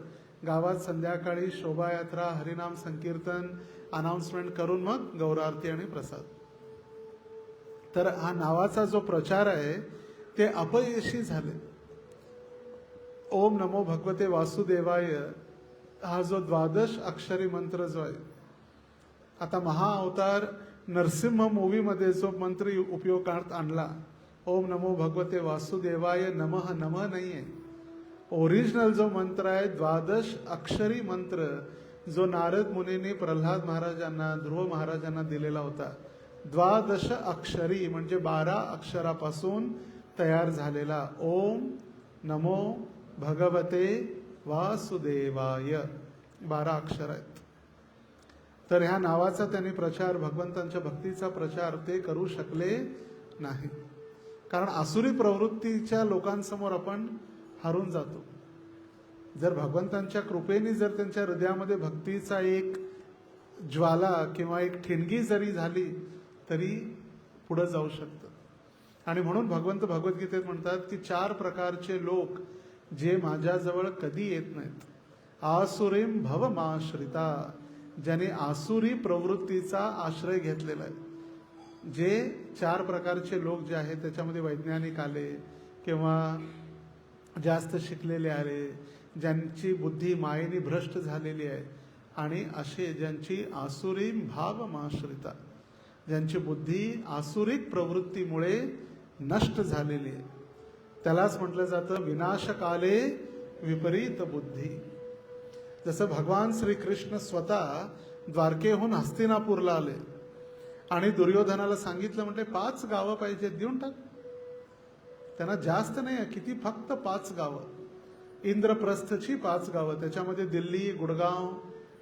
गावात संध्याकाळी शोभायात्रा, हरिनाम संकीर्तन, अनाउन्समेंट करून मग गौरारती आणि प्रसाद. तर हा नावाचा जो प्रचार आहे ते अपयशी झाले. ओम नमो भगवते वासुदेवाय हा जो 12 अक्षरी मंत्र जो आहे, आता महाअवतार नरसिंह मूवीमध्ये जो मंत्र उपयोगात आणला, ओम नमो भगवते वासुदेवाय नमः, नमः नाहीये. ओरिजिनल जो मंत्र आहे 12 अक्षरी मंत्र जो नारद मुनीने प्रल्हाद महाराजांना, ध्रुव महाराजांना दिलेला होता. 12 अक्षरी म्हणजे 12 अक्षरापासून तयार झालेला ओम नमो भगवते वासुदेवाय 12 अक्षर आहेत. तर ह्या नावाचा त्यांनी प्रचार, भगवंतांच्या भक्तीचा प्रचार ते करू शकले नाही. कारण आसुरी प्रवृत्तीच्या लोकांसमोर आपण हारून जातो. जर भगवंतांच्या कृपेने जर त्यांच्या हृदयामध्ये भक्तीचा एक ज्वाला किंवा एक ठिणगी जरी झाली तरी पुढे जाऊ शकतं. आणि म्हणून भगवंत भगवद्गीतेत म्हणतात की 4 प्रकारचे लोक जे माझ्याजवळ कधी येत नाहीत. आसुरीम भवमाश्रिता, ज्याने आसुरी प्रवृत्तीचा आश्रय घेतलेला आहे. जे 4 प्रकारचे लोक जे आहेत त्याच्यामध्ये वैज्ञानिक आले किंवा जास्त शिकलेले आले, ज्यांची बुद्धी मायेने भ्रष्ट झालेली आहे, आणि असे ज्यांची आसुरी भावमाश्रिता, ज्यांची बुद्धी आसुरिक प्रवृत्तीमुळे नष्ट झालेली आहे, त्यालाच म्हटलं जातं विनाशकाले विपरीत बुद्धी. जसं भगवान श्रीकृष्ण स्वतः द्वारकेहून हस्तिनापूरला आले आणि दुर्योधनाला सांगितलं, म्हटले 5 गावं पाहिजे, देऊन टाक. त्यांना जास्त नाही, किती, फक्त 5 गावं. इंद्रप्रस्थची 5 गावं, त्याच्यामध्ये दिल्ली, गुडगाव,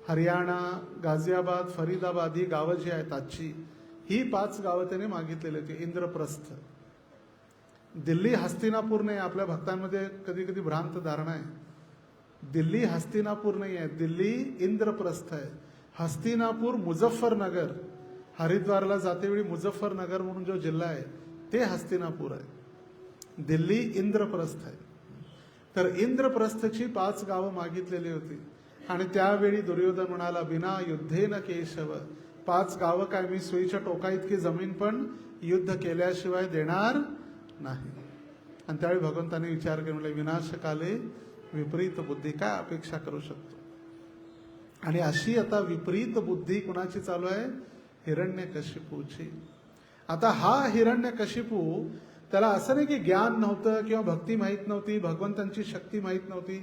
हरियाणा, गाझियाबाद, फरीदाबाद ही गावं जी आहेत आजची, ही 5 गावं त्याने मागितलेली होती. इंद्रप्रस्थ, दिल्ली हस्तिनापूर नाही. आपल्या भक्तांमध्ये कधी कधी भ्रांत धारणा आहे, दिल्ली हस्तिनापूर नाही आहे, दिल्ली इंद्रप्रस्थ आहे. हस्तिनापूर मुझफ्फरनगर, हरिद्वारला जातेवेळी मुझफ्फरनगर म्हणून जो जिल्हा आहे ते हस्तिनापूर आहे. दिल्ली इंद्रप्रस्थ आहे. तर इंद्रप्रस्थची 5 गावं मागितलेली होती. आणि त्यावेळी दुर्योधन म्हणाला, बिना युद्धेन केशव, 5 गावं काय मी सुईच्या टोका इतकी जमीन पण युद्ध केल्याशिवाय देणार नाही. आणि त्यावेळी भगवंताने विचार केला, म्हणजे विनाशकाले विपरीत बुद्धी, काय अपेक्षा करू शकतो? आणि अशी आता विपरीत बुद्धी कुणाची चालू आहे? हिरण्यकशिपूची. आता हा हिरण्यकशिपू, त्याला असं नाही की ज्ञान नव्हतं किंवा भक्ती माहीत नव्हती, भगवंतांची शक्ती माहीत नव्हती,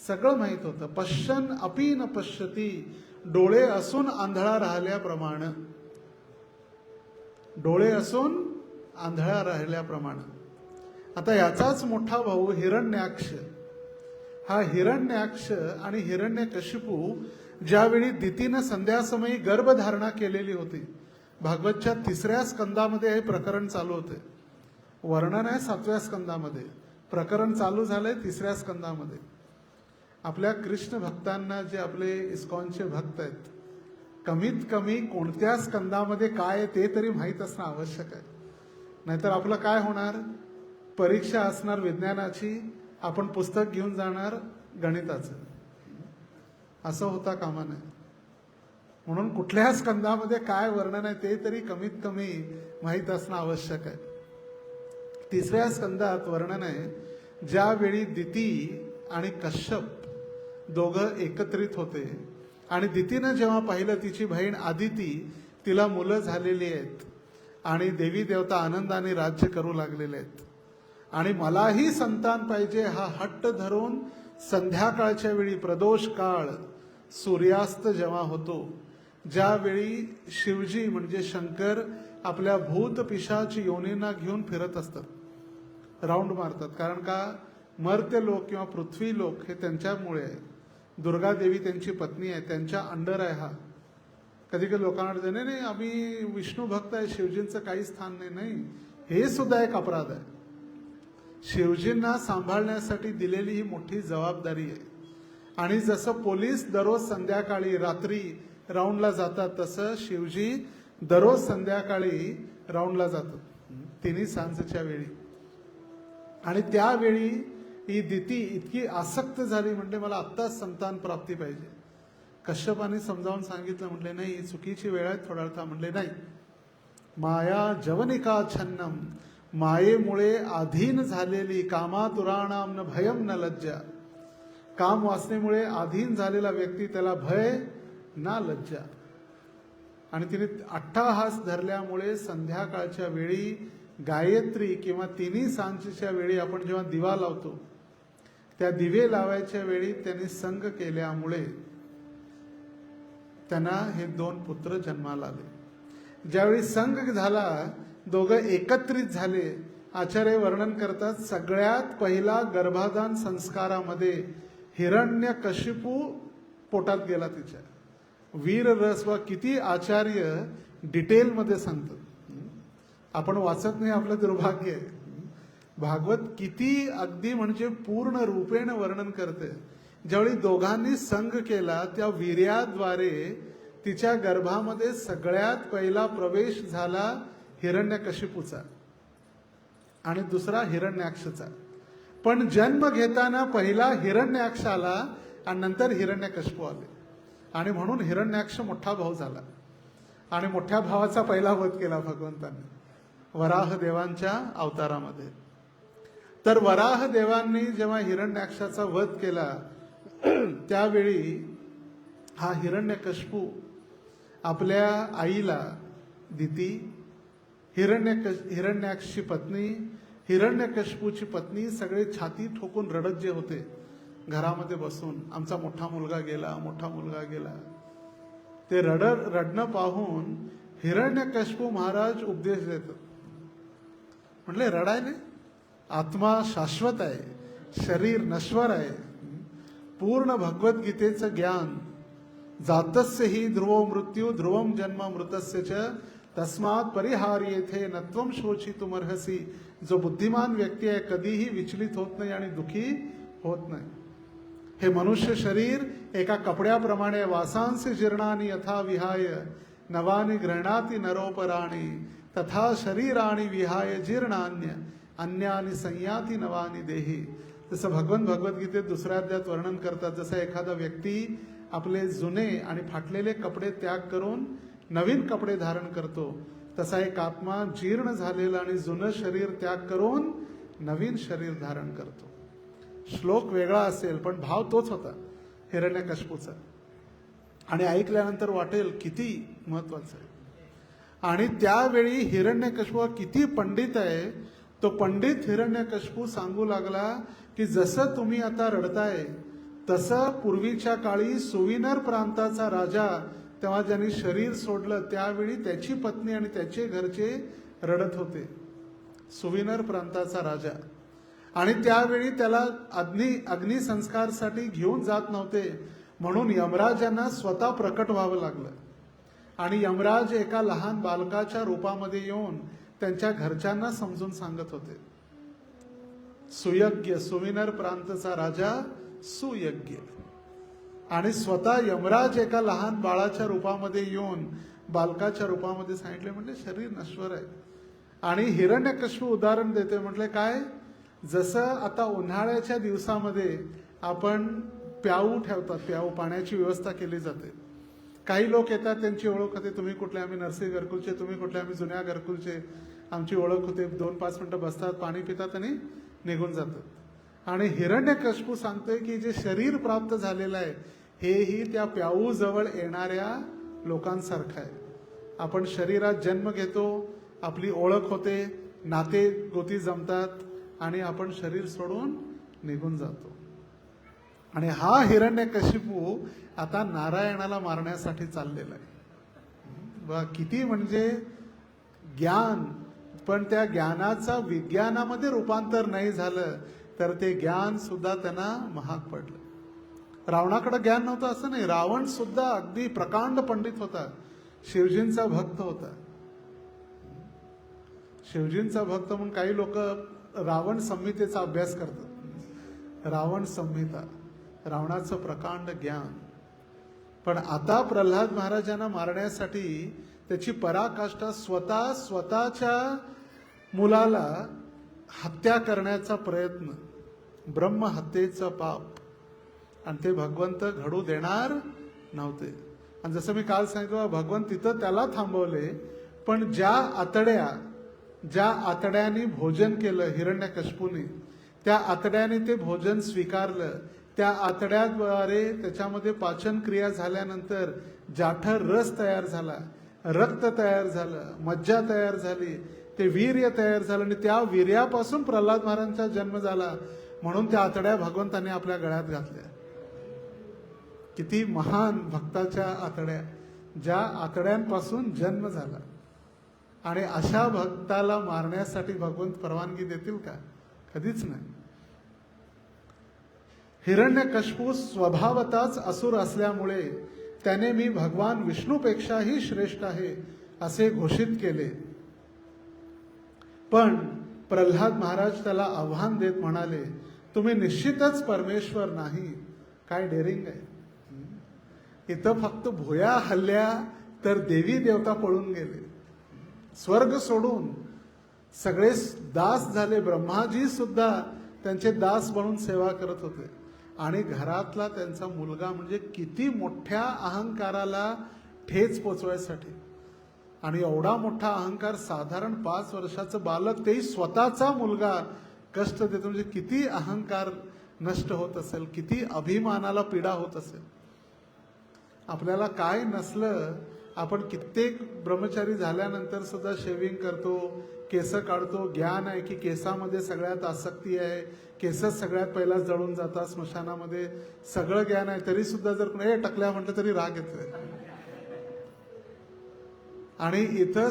सगळं माहीत होतं. पश्यन अपि न पश्यती, डोळे असून आंधळा राहिल्याप्रमाणे, डोळे असून आंधळा राहिल्याप्रमाणे. आता याचाच मोठा भाऊ हिरण्याक्ष. हा हिरण्याक्ष आणि हिरण्यकशिपू ज्यावेळी दितीनं संध्यासमयी गर्भधारणा केलेली होती, भागवतच्या 3ऱ्या स्कंदामध्ये हे प्रकरण चालू होते. वर्णन आहे 7व्या स्कंदामध्ये, प्रकरण चालू झालंय 3ऱ्या स्कंदामध्ये. आपल्या कृष्ण भक्तांना, जे आपले इस्कॉनचे भक्त आहेत, कमीत कमी कोणत्या स्कंदामध्ये काय आहे ते तरी माहीत असणं आवश्यक आहे. नाहीतर आपलं काय होणार? परीक्षा असणार विज्ञानाची, आपण पुस्तक घेऊन जाणार गणिताचं. असं होता कामा नये. म्हणून कुठल्या स्कंदामध्ये काय वर्णन आहे ते तरी कमीत कमी माहीत असणं आवश्यक आहे. 3ऱ्या स्कंदात वर्णन आहे ज्यावेळी दिती आणि कश्यप दोघं एकत्रित होते आणि दितीनं जेव्हा पाहिलं तिची बहीण आदिती, तिला मुलं झालेली आहेत आणि देवी देवता आनंदाने राज्य करू लागलेले आहेत आणि मलाही संतान पाहिजे हा हट्ट धरून संध्याकाळच्या वेळी प्रदोष काळ सूर्यास्त जेव्हा होतो, ज्यावेळी शिवजी म्हणजे शंकर आपल्या भूत पिशाची योनींना घेऊन फिरत असतात, राऊंड मारतात. कारण का मर्त्य लोक किंवा पृथ्वी लोक हे त्यांच्यामुळे आहे. दुर्गा देवी त्यांची पत्नी आहे, त्यांच्या अंडर आहे हा. कधी कधी लोकांना वाटतं नाही नाही आम्ही विष्णू भक्त आहे, शिवजींचं काही स्थान नाही. नाही, हे सुद्धा एक अपराध आहे. शिवजींना सांभाळण्यासाठी दिलेली ही मोठी जबाबदारी आहे. आणि जसं पोलीस दररोज संध्याकाळी रात्री राऊंडला जातात, तसं शिवजी दररोज संध्याकाळी राऊंडला जातात, तिन्ही सांजेच्या वेळी. आणि त्यावेळी ही दिती इतकी आसक्त झाली, म्हणजे मला आत्ताच संतान प्राप्ती पाहिजे. कश्यपाने समजावून सांगितलं, म्हटले नाही ही चुकीची वेळ आहे, थोडा वेळ म्हटले नाही. माया जवनिका छन्नम, मायेमुळे अधीन झालेली कामातुराणाम न भयम न लज्जा. काम वासनेमुळे अधीन झालेला व्यक्ती त्याला भय ना लज्जा. आणि तिने अट्टाहास धरल्यामुळे संध्याकाळच्या वेळी गायत्री किंवा तिन्ही सांजेच्या वेळी आपण जेव्हा दिवा लावतो, त्या दिवे लावायच्या वेळी त्यांनी संग केल्यामुळे त्यांना हे 2 पुत्र जन्माला आले. ज्यावेळी संग झाला, दोघं एकत्रित झाले, आचार्य वर्णन करतात सगळ्यात पहिला गर्भाधान संस्कारामध्ये हिरण्यकशिपू पोटात गेला तिच्या. वीर रस व किती आचार्य डिटेलमध्ये सांगतात. आपण वाचत नाही, आपलं दुर्भाग्य आहे. भागवत किती अगदी म्हणजे पूर्ण रूपेण वर्णन करते. ज्यावेळी दोघांनी संग केला, त्या वीर्याद्वारे तिच्या गर्भामध्ये सगळ्यात पहिला प्रवेश झाला हिरण्यकशिपूचा आणि दुसरा हिरण्याक्षचा. पण जन्म घेताना पहिला हिरण्याक्ष आला आणि नंतर हिरण्यकशिपू आले. आणि म्हणून हिरण्याक्ष मोठा भाऊ झाला आणि मोठ्या भावाचा पहिला वध केला भगवंतांनी वराह देवांच्या अवतारामध्ये. तर वराह देवांनी जेव्हा हिरण्याक्षाचा वध केला, त्यावेळी हा हिरण्यकशिपू आपल्या आईला दिती, हिरण्याक्षची पत्नी, हिरण्यकशिपूची पत्नी सगळे छाती ठोकून रडत जे होते घरामध्ये बसून, आमचा मोठा मुलगा गेला, मोठा मुलगा गेला. ते रडणं पाहून हिरण्यकशिपू महाराज उपदेश देतात. म्हटले रडायले, आत्मा शाश्वत आहे, शरीर नश्वर आहे. पूर्ण भगवद्गीतेचं ज्ञान, जातस्य ही ध्रुवो मृत्यू ध्रुवम जन्म मृतस्य च तस्मात परिहार्येथे नत्वम शोचितुमर्हसी. जो बुद्धिमान व्यक्ती आहे कधीही विचलित होत नाही आणि दुखी होत नाही. हे मनुष्य शरीर एका कपड्याप्रमाणे वासांसी जीर्णानी यथा विहाय नवानी गृह्णाती नरोपराणी तथा शरीराणी विहाय जीर्णान्य अन्यानी संयाती नवानी देही. जसं भगवद्गीतेत 2ऱ्या अध्यायात वर्णन करतात, जसं एखादा व्यक्ती आपले जुने आणि फाटलेले कपडे त्याग करून नवीन कपडे धारण करतो, तसा एक आत्मा जीर्ण झालेला आणि जुनं शरीर त्याग करून नवीन शरीर धारण करतो. श्लोक वेगळा असेल पण भाव तोच होता हिरण्यकशिपूचा. आणि ऐकल्यानंतर वाटेल किती महत्वाचं आहे. आणि त्यावेळी हिरण्यकशिपू किती पंडित आहे, तो पंडित हिरण्यकशिपू सांगू लागला की जसं तुम्ही आता रडताय तसं पूर्वीच्या काळी सुविनर प्रांताचा राजा, तेव्हा ज्यांनी शरीर सोडलं त्यावेळी त्याची पत्नी आणि त्याचे घरचे रडत होते. सुविनर प्रांताचा राजा. आणि त्यावेळी त्याला अग्निसंस्कारसाठी घेऊन जात नव्हते, म्हणून यमराजांना स्वतः प्रकट व्हावं लागलं. आणि यमराज एका लहान बालकाच्या रूपामध्ये येऊन त्यांच्या घरच्यांना समजून सांगत होते. सुयज्ञ, सुविनर प्रांतचा राजा सुयज्ञ. आणि स्वतः यमराज एका लहान बाळाच्या रूपामध्ये येऊन बालकाच्या रूपामध्ये सांगितले, म्हणजे शरीर नश्वर आहे. आणि हिरण्यकशिपू उदाहरण देते, म्हटले काय, जसं आता उन्हाळ्याच्या दिवसामध्ये आपण प्याऊ ठेवतात, प्याऊ पाण्याची व्यवस्था केली जाते. काही लोक येतात, त्यांची ओळख होते, तुम्ही कुठले, आम्ही नरसी घरकुलचे, तुम्ही कुठले, आम्ही जुन्या घरकुलचे, आमची ओळख होते. 2-5 मिनिटं बसतात, पाणी पितात आणि निघून जातात. आणि हिरण्यकशिपू सांगतोय की जे शरीर प्राप्त झालेलं आहे हेही त्या प्याऊ जवळ येणाऱ्या लोकांसारखं आहे. आपण शरीरात जन्म घेतो, आपली ओळख होते, नाते गोती जमतात आणि आपण शरीर सोडून निघून जातो. आणि हा हिरण्यकशिपू आता नारायणाला मारण्यासाठी चाललेला आहे. बघा किती म्हणजे ज्ञान, पण त्या ज्ञानाचा विज्ञानामध्ये रूपांतर नाही झालं तर ते ज्ञान सुद्धा त्यांना महाग पडलं. रावणाकडे ज्ञान नव्हतं असं नाही, रावण सुद्धा अगदी प्रकांड पंडित होता, शिवजींचा भक्त होता. शिवजींचा भक्त म्हणून काही लोक रावण संहितेचा अभ्यास करतात. रावण संहिता, रावणाचं प्रकांड ज्ञान. पण आता प्रल्हाद महाराजांना मारण्यासाठी त्याची पराकाष्ठा स्वतःच्या मुलाला हत्या करण्याचा प्रयत्न, ब्रह्महत्येचं पाप, आणि ते भगवंत घडू देणार नव्हते. आणि जसं मी काल सांगितलं, भगवंत तिथं त्याला थांबवले, पण ज्या आतड्याने भोजन केलं हिरण्यकशिपूने, त्या आतड्याने ते भोजन स्वीकारलं, त्या आतड्याद्वारे त्याच्यामध्ये पाचन क्रिया झाल्यानंतर जाठर रस तयार झाला, रक्त तयार झालं, मज्जा तयार झाली, ते वीर्य तयार झालं, आणि त्या वीर्यापासून प्रल्हाद महाराजांचा जन्म झाला. म्हणून त्या आतड्या भगवंताने आपल्या गळ्यात घातल्या. किती महान भक्ताच्या आतड्या, ज्या आतड्यांपासून जन्म झाला. आणि अशा भक्ताला मारण्यासाठी भगवंत परवानगी देतील का? कधीच नाही. हिरण्यकशिपू स्वभावताच असुर असल्यामुळे त्याने मी भगवान विष्णूपेक्षाही श्रेष्ठ आहे असे घोषित केले. पण प्रल्हाद महाराज त्याला आव्हान देत म्हणाले, तुम्ही निश्चितच परमेश्वर नाही. काय डेअरिंग आहे! इथं फक्त भुया हल्ल्या तर देवी देवता पळून गेले, स्वर्ग सोडून सगळे दास झाले. ब्रह्माजी सुद्धा त्यांचे दास बनून सेवा करत होते. आणि घरातला त्यांचा मुलगा म्हणजे किती मोठ्या अहंकाराला ठेच पोचवायसाठी. आणि एवढा मोठा अहंकार, साधारण 5 वर्षाचं बालक, तेही स्वतःचा मुलगा कष्ट देतो, म्हणजे किती अहंकार नष्ट होत असेल, किती अभिमानाला पीडा होत असेल. आपल्याला काय नसलं, आपण कित्येक ब्रह्मचारी झाल्यानंतर सुद्धा शेविंग करतो, केस काढतो. ज्ञान आहे की केसामध्ये सगळ्यात आसक्ती आहे, केसच सगळ्यात पहिला जळून जातात स्मशानामध्ये, सगळं ज्ञान आहे, तरी सुद्धा जर कोणी टकल्या म्हटलं तरी राग येतोय. आणि इथं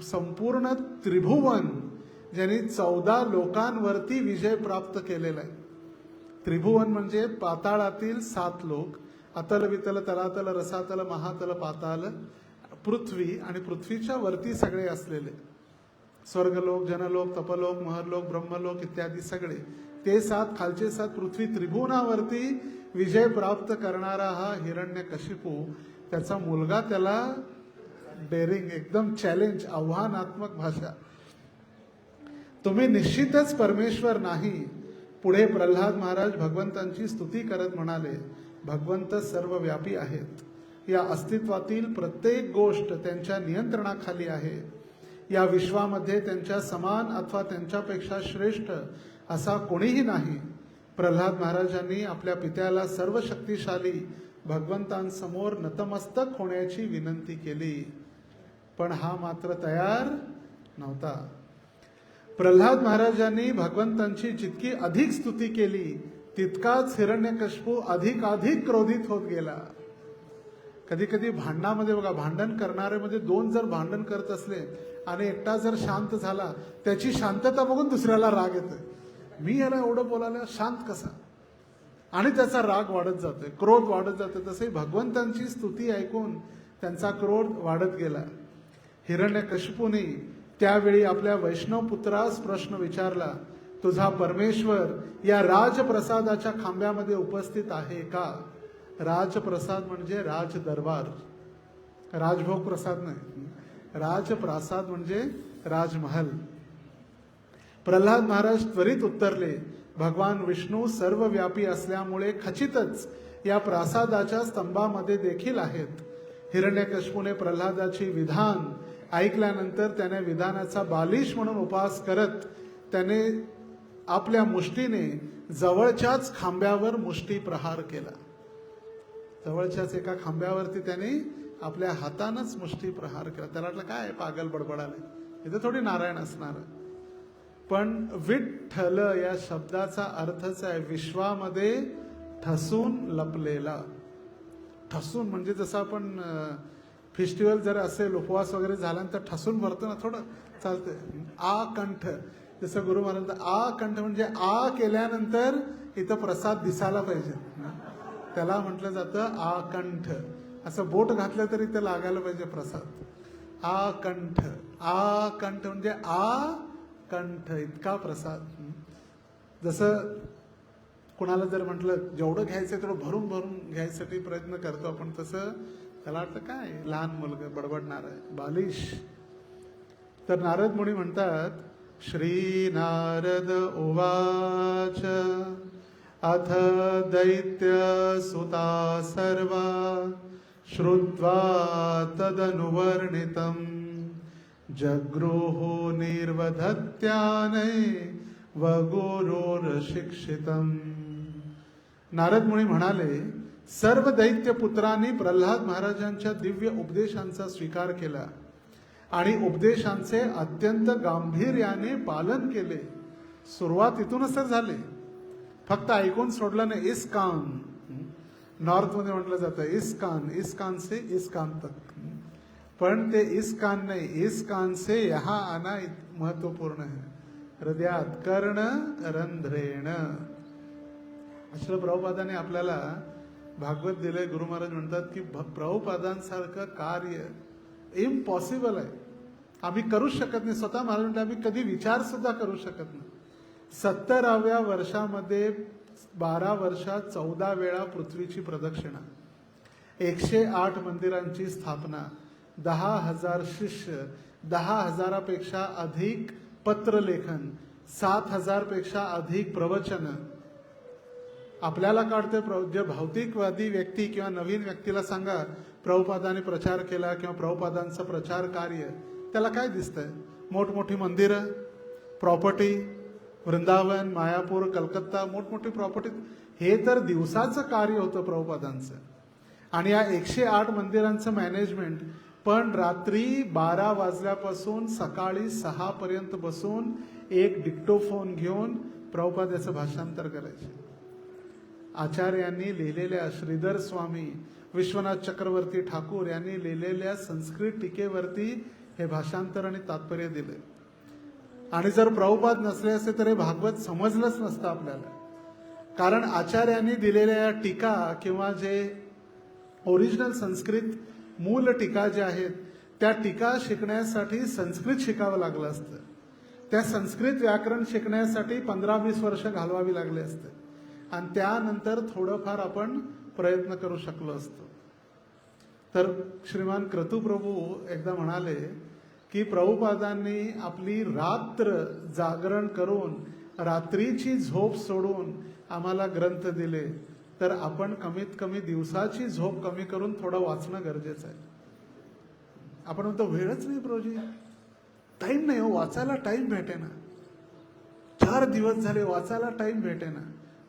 संपूर्ण त्रिभुवन ज्यांनी 14 लोकांवरती विजय प्राप्त केलेला आहे. त्रिभुवन म्हणजे पाताळातील 7 लोक, अतल वितल तलातल रसातल महातल पाताल, पृथ्वी, आणि पृथ्वीच्या वरती सगळे असलेले स्वर्गलोक, जनलोक, तपलोक, महरलोक, ब्रह्मलोक इत्यादी सगळे, ते 7, खालचे 7 पृथ्वी, त्रिभुवनावरती विजय प्राप्त करणारा हा हिरण्यकशिपू, त्याचा मुलगा त्याला डेअरिंग, एकदम चॅलेंज, आव्हानात्मक भाषा, तुम्ही निश्चितच परमेश्वर नाही. पुढे प्रल्हाद महाराज भगवंतांची स्तुती करत म्हणाले, भगवंत सर्वव्यापी आहेत. या अस्तित्वातील प्रत्येक गोष्ट त्यांच्या नियंत्रणाखाली आहे. या विश्वामध्ये त्यांच्या समान अथवा त्यांच्यापेक्षा श्रेष्ठ असा कोणीही नाही. प्रल्हाद महाराजांनी आपल्या पित्याला सर्व शक्तिशाली भगवंतांसमोर नतमस्तक होण्याची विनंती केली, पण हा मात्र तयार नव्हता. प्रल्हाद महाराजांनी भगवंतांची जितकी अधिक स्तुती केली तितकाच हिरण्यकशिपू अधिक क्रोधित होत गेला. कधी कधी भांडणामध्ये बघा, भांडण करणारे मध्ये 2 जर भांडण करत असले आणि एकटा जर शांत झाला, त्याची शांतता बघून दुसऱ्याला राग येतोय, मी याला एवढं बोलायला शांत कसा, आणि त्याचा राग वाढत जातोय, क्रोध वाढत जातोय. तसे भगवंतांची स्तुती ऐकून त्यांचा क्रोध वाढत गेला. हिरण्यकशिपूने त्यावेळी आपल्या वैष्णव पुत्रास प्रश्न विचारला, तुझा परमेश्वर या राजप्रसादाच्या खांब्यामध्ये उपस्थित आहे का? राजप्रसाद म्हणजे राज दरबार, राजभोग प्रसाद नाही, राजप्रसाद म्हणजे राजमहल. प्रल्हाद महाराज त्वरित उत्तरले, भगवान विष्णू सर्वव्यापी असल्यामुळे खचितच या प्रासादाच्या स्तंभामध्ये देखील आहेत. हिरण्यकशिपूने प्रल्हादाची विधान ऐकल्यानंतर त्याने विधानाचा बालिश म्हणून उपास करत त्याने आपल्या मुष्टीने जवळच्याच खांब्यावर मुष्टी प्रहार केला. जवळच्याच एका खांब्यावरती त्याने आपल्या हातानंच मुष्टी प्रहार केला. त्याला वाटलं काय पागल बडबडाले, इथे थोडी नारायण असणार. पण विठ्ठल या शब्दाचा अर्थच आहे विश्वामध्ये ठसून लपलेला. ठसून म्हणजे जसं आपण फेस्टिवल जर असेल, उपवास वगैरे झाल्यानंतर ठसून भरतो ना, थोडं चालतंय. आ कंठ, जसं गुरु महाराज आ कंठ म्हणजे आ केल्यानंतर इथं प्रसाद दिसायला पाहिजे, त्याला म्हटलं जातं आ कंठ. असं बोट घातलं तरी ते लागायला पाहिजे प्रसाद. आ कंठ, आ कंठ म्हणजे आ कंठ, इतका प्रसाद. जसं कुणाला जर म्हटलं जेवढं घ्यायचं तेवढं भरून भरून घ्यायसाठी प्रयत्न करतो आपण, तसं त्याला वाटतं काय लहान मुलगा बडबडणार आहे, बालिश. तर नारद मुनी म्हणतात, श्री नारद उवाच अथ दैत्य सुता सर्वा श्रुत्वा तदनुवर्णितं जगृहु निर्वधत्यानै वगुरोरशिक्षितम्. नारद मुनी म्हणाले, सर्व दैत्य पुत्रांनी प्रल्हाद महाराजांच्या दिव्य उपदेशांचा स्वीकार केला आणि उपदेशांचे अत्यंत गांभीर्याने पालन केले. सुरुवात इथूनच तर झाली, फक्त ऐकून सोडलं नाही. इस्कान, नॉर्थ मध्ये म्हटलं जातं इस्कान, इस्कान से इस्कान तक. पण ते इस्कान नाही, इस्कान से यहां आना महत्वपूर्ण है. हृदयात कर्ण रंध्रेण. श्रील प्रभुपादांनी आपल्याला भागवत दिलंय. गुरु महाराज म्हणतात की प्रभुपादांसारखं कार्य इम्पॉसिबल आहे, आम्ही करूच शकत नाही. स्वतः महाराज म्हणतात आम्ही कधी विचार सुद्धा करू शकत नाही. 70व्या वर्षामध्ये 12 वर्षात 14 वेळा पृथ्वीची प्रदक्षिणा, 108 मंदिरांची स्थापना, 10,000 शिष्य, 10,000पेक्षा अधिक पत्रलेखन, 7,000 पेक्षा अधिक प्रवचन. आपल्याला काढते जे भौतिकवादी व्यक्ती किंवा नवीन व्यक्तीला सांगा प्रभुपादांनी प्रचार केला किंवा प्रभुपादांचं प्रचार कार्य, त्याला काय दिसतंय? मोठमोठी मंदिरं, प्रॉपर्टी, वृंदावन, मायापूर, कलकत्ता, मोठमोठी प्रॉपर्टी. हे तर दिवसाचं कार्य होतं प्रभुपादांचं. आणि या 108 मंदिरांचं मॅनेजमेंट पण रात्री 12 वाजल्यापासून सकाळी 6 पर्यंत बसून एक डिक्टोफोन घेऊन प्रभुपाद याचं भाषांतर करायचे. आचार्यांनी लिहिलेल्या, श्रीधर स्वामी, विश्वनाथ चक्रवर्ती ठाकूर यांनी लिहिलेल्या संस्कृत टीकेवरती हे भाषांतर आणि तात्पर्य दिले. आणि जर प्रभुपाद नसले असते तर हे भागवत समजलंच नसतं आपल्याला. कारण आचार्यांनी दिलेल्या टीका किंवा जे ओरिजिनल संस्कृत मूल टीका ज्या आहेत, त्या टीका शिकण्यासाठी संस्कृत शिकावं लागलं असतं. त्या संस्कृत व्याकरण शिकण्यासाठी 15-20 वर्ष घालवावी लागले असते. आणि त्यानंतर थोडंफार आपण प्रयत्न करू शकलो असतो. तर श्रीमान क्रतुप्रभू एकदा म्हणाले की प्रभुपादांनी आपली रात्र जागरण करून रात्रीची झोप सोडून आम्हाला ग्रंथ दिले, तर आपण कमीत कमी दिवसाची झोप कमी करून थोडं वाचणं गरजेचं आहे. आपण म्हणतो वेळच नाही प्रभूजी, टाइम नाही हो, वाचायला टाइम भेटेना. 4 दिवस झाले वाचायला टाइम भेटेना.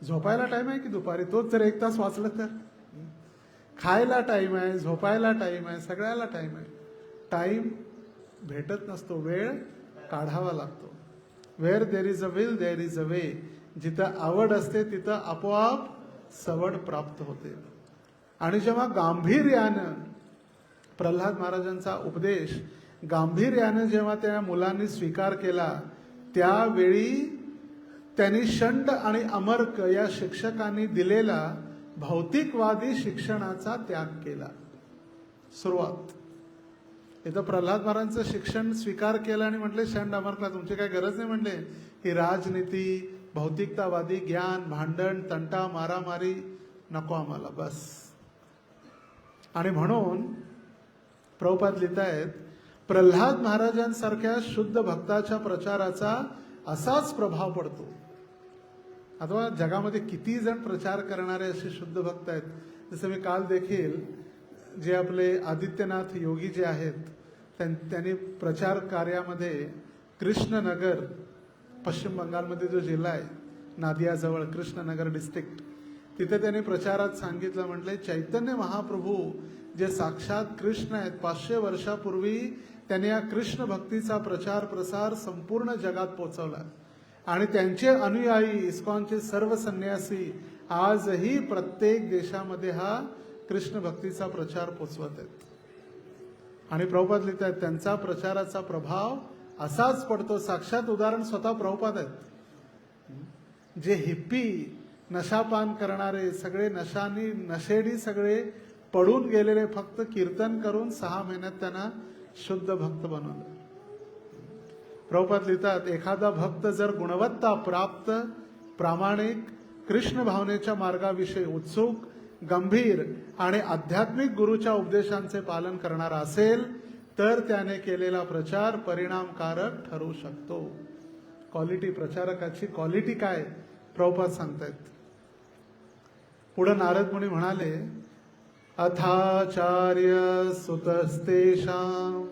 झोपायला टाइम आहे की दुपारी? तोच जर 1 तास वाचलं तर. खायला टाइम आहे, झोपायला टाइम आहे, सगळ्याला टाइम आहे. टाइम भेटत नसतो, वेळ काढावा लागतो. Where there is a will there is a way. जिथं आवड असते तिथं आपोआप सवड प्राप्त होते. आणि जेव्हा गांभीर्यानं प्रल्हाद महाराजांचा उपदेश गांभीर्यानं जेव्हा त्या मुलांनी स्वीकार केला, त्यावेळी त्यांनी शंड आणि अमर्क या शिक्षकांनी दिलेला भौतिकवादी शिक्षणाचा त्याग केला. सुरुवात इथं प्रल्हाद महाराजांचं शिक्षण स्वीकार केलं आणि म्हटले शंड अमर्कला तुमची काही गरज नाही. म्हणले ही राजनीती, भौतिकतावादी ज्ञान, भांडण, तंटा, मारामारी नको आम्हाला, बस. आणि म्हणून प्रभुपाद लिहितायत, प्रल्हाद महाराजांसारख्या शुद्ध भक्ताच्या प्रचाराचा असाच प्रभाव पडतो. अथवा जगामध्ये किती जण प्रचार करणारे असे शुद्ध भक्त आहेत. जसं मी काल देखील जे आपले आदित्यनाथ योगी जे आहेत त्यांनी प्रचार कार्यामध्ये कृष्णनगर पश्चिम बंगालमध्ये जो जिल्हा आहे नादियाजवळ कृष्णनगर डिस्ट्रिक्ट, तिथे त्यांनी प्रचारात सांगितलं, म्हटलंय चैतन्य महाप्रभू जे साक्षात कृष्ण आहेत, 500 वर्षापूर्वी त्यांनी या कृष्ण भक्तीचा प्रचार प्रसार संपूर्ण जगात पोहोचवला आणि त्यांचे अनुयायी इस्कॉनचे सर्व संन्यासी आजही प्रत्येक देशामध्ये हा कृष्ण भक्तीचा प्रचार पोचवत आहेत. आणि प्रभुपाद लिहित आहेत त्यांचा प्रचाराचा प्रभाव असाच पडतो. साक्षात उदाहरण स्वतः प्रभुपाद आहेत. जे हिप्पी नशापान करणारे सगळे नशेडी सगळे पडून गेलेले फक्त कीर्तन करून 6 महिन्यात त्यांना शुद्ध भक्त बनवलं. प्रभुपाद लिहितात एखादा भक्त जर गुणवत्ता प्राप्त प्रामाणिक कृष्ण भावनेच्या मार्गाविषयी उत्सुक गंभीर आणि आध्यात्मिक गुरुच्या उपदेशांचे पालन करणारा असेल तर त्याने केलेला प्रचार परिणामकारक ठरू शकतो. क्वालिटी, प्रचारकाची क्वालिटी काय प्रभुपाद सांगतायत. पुढे नारद मुनी म्हणाले अथाचार्य सुतस्तेषां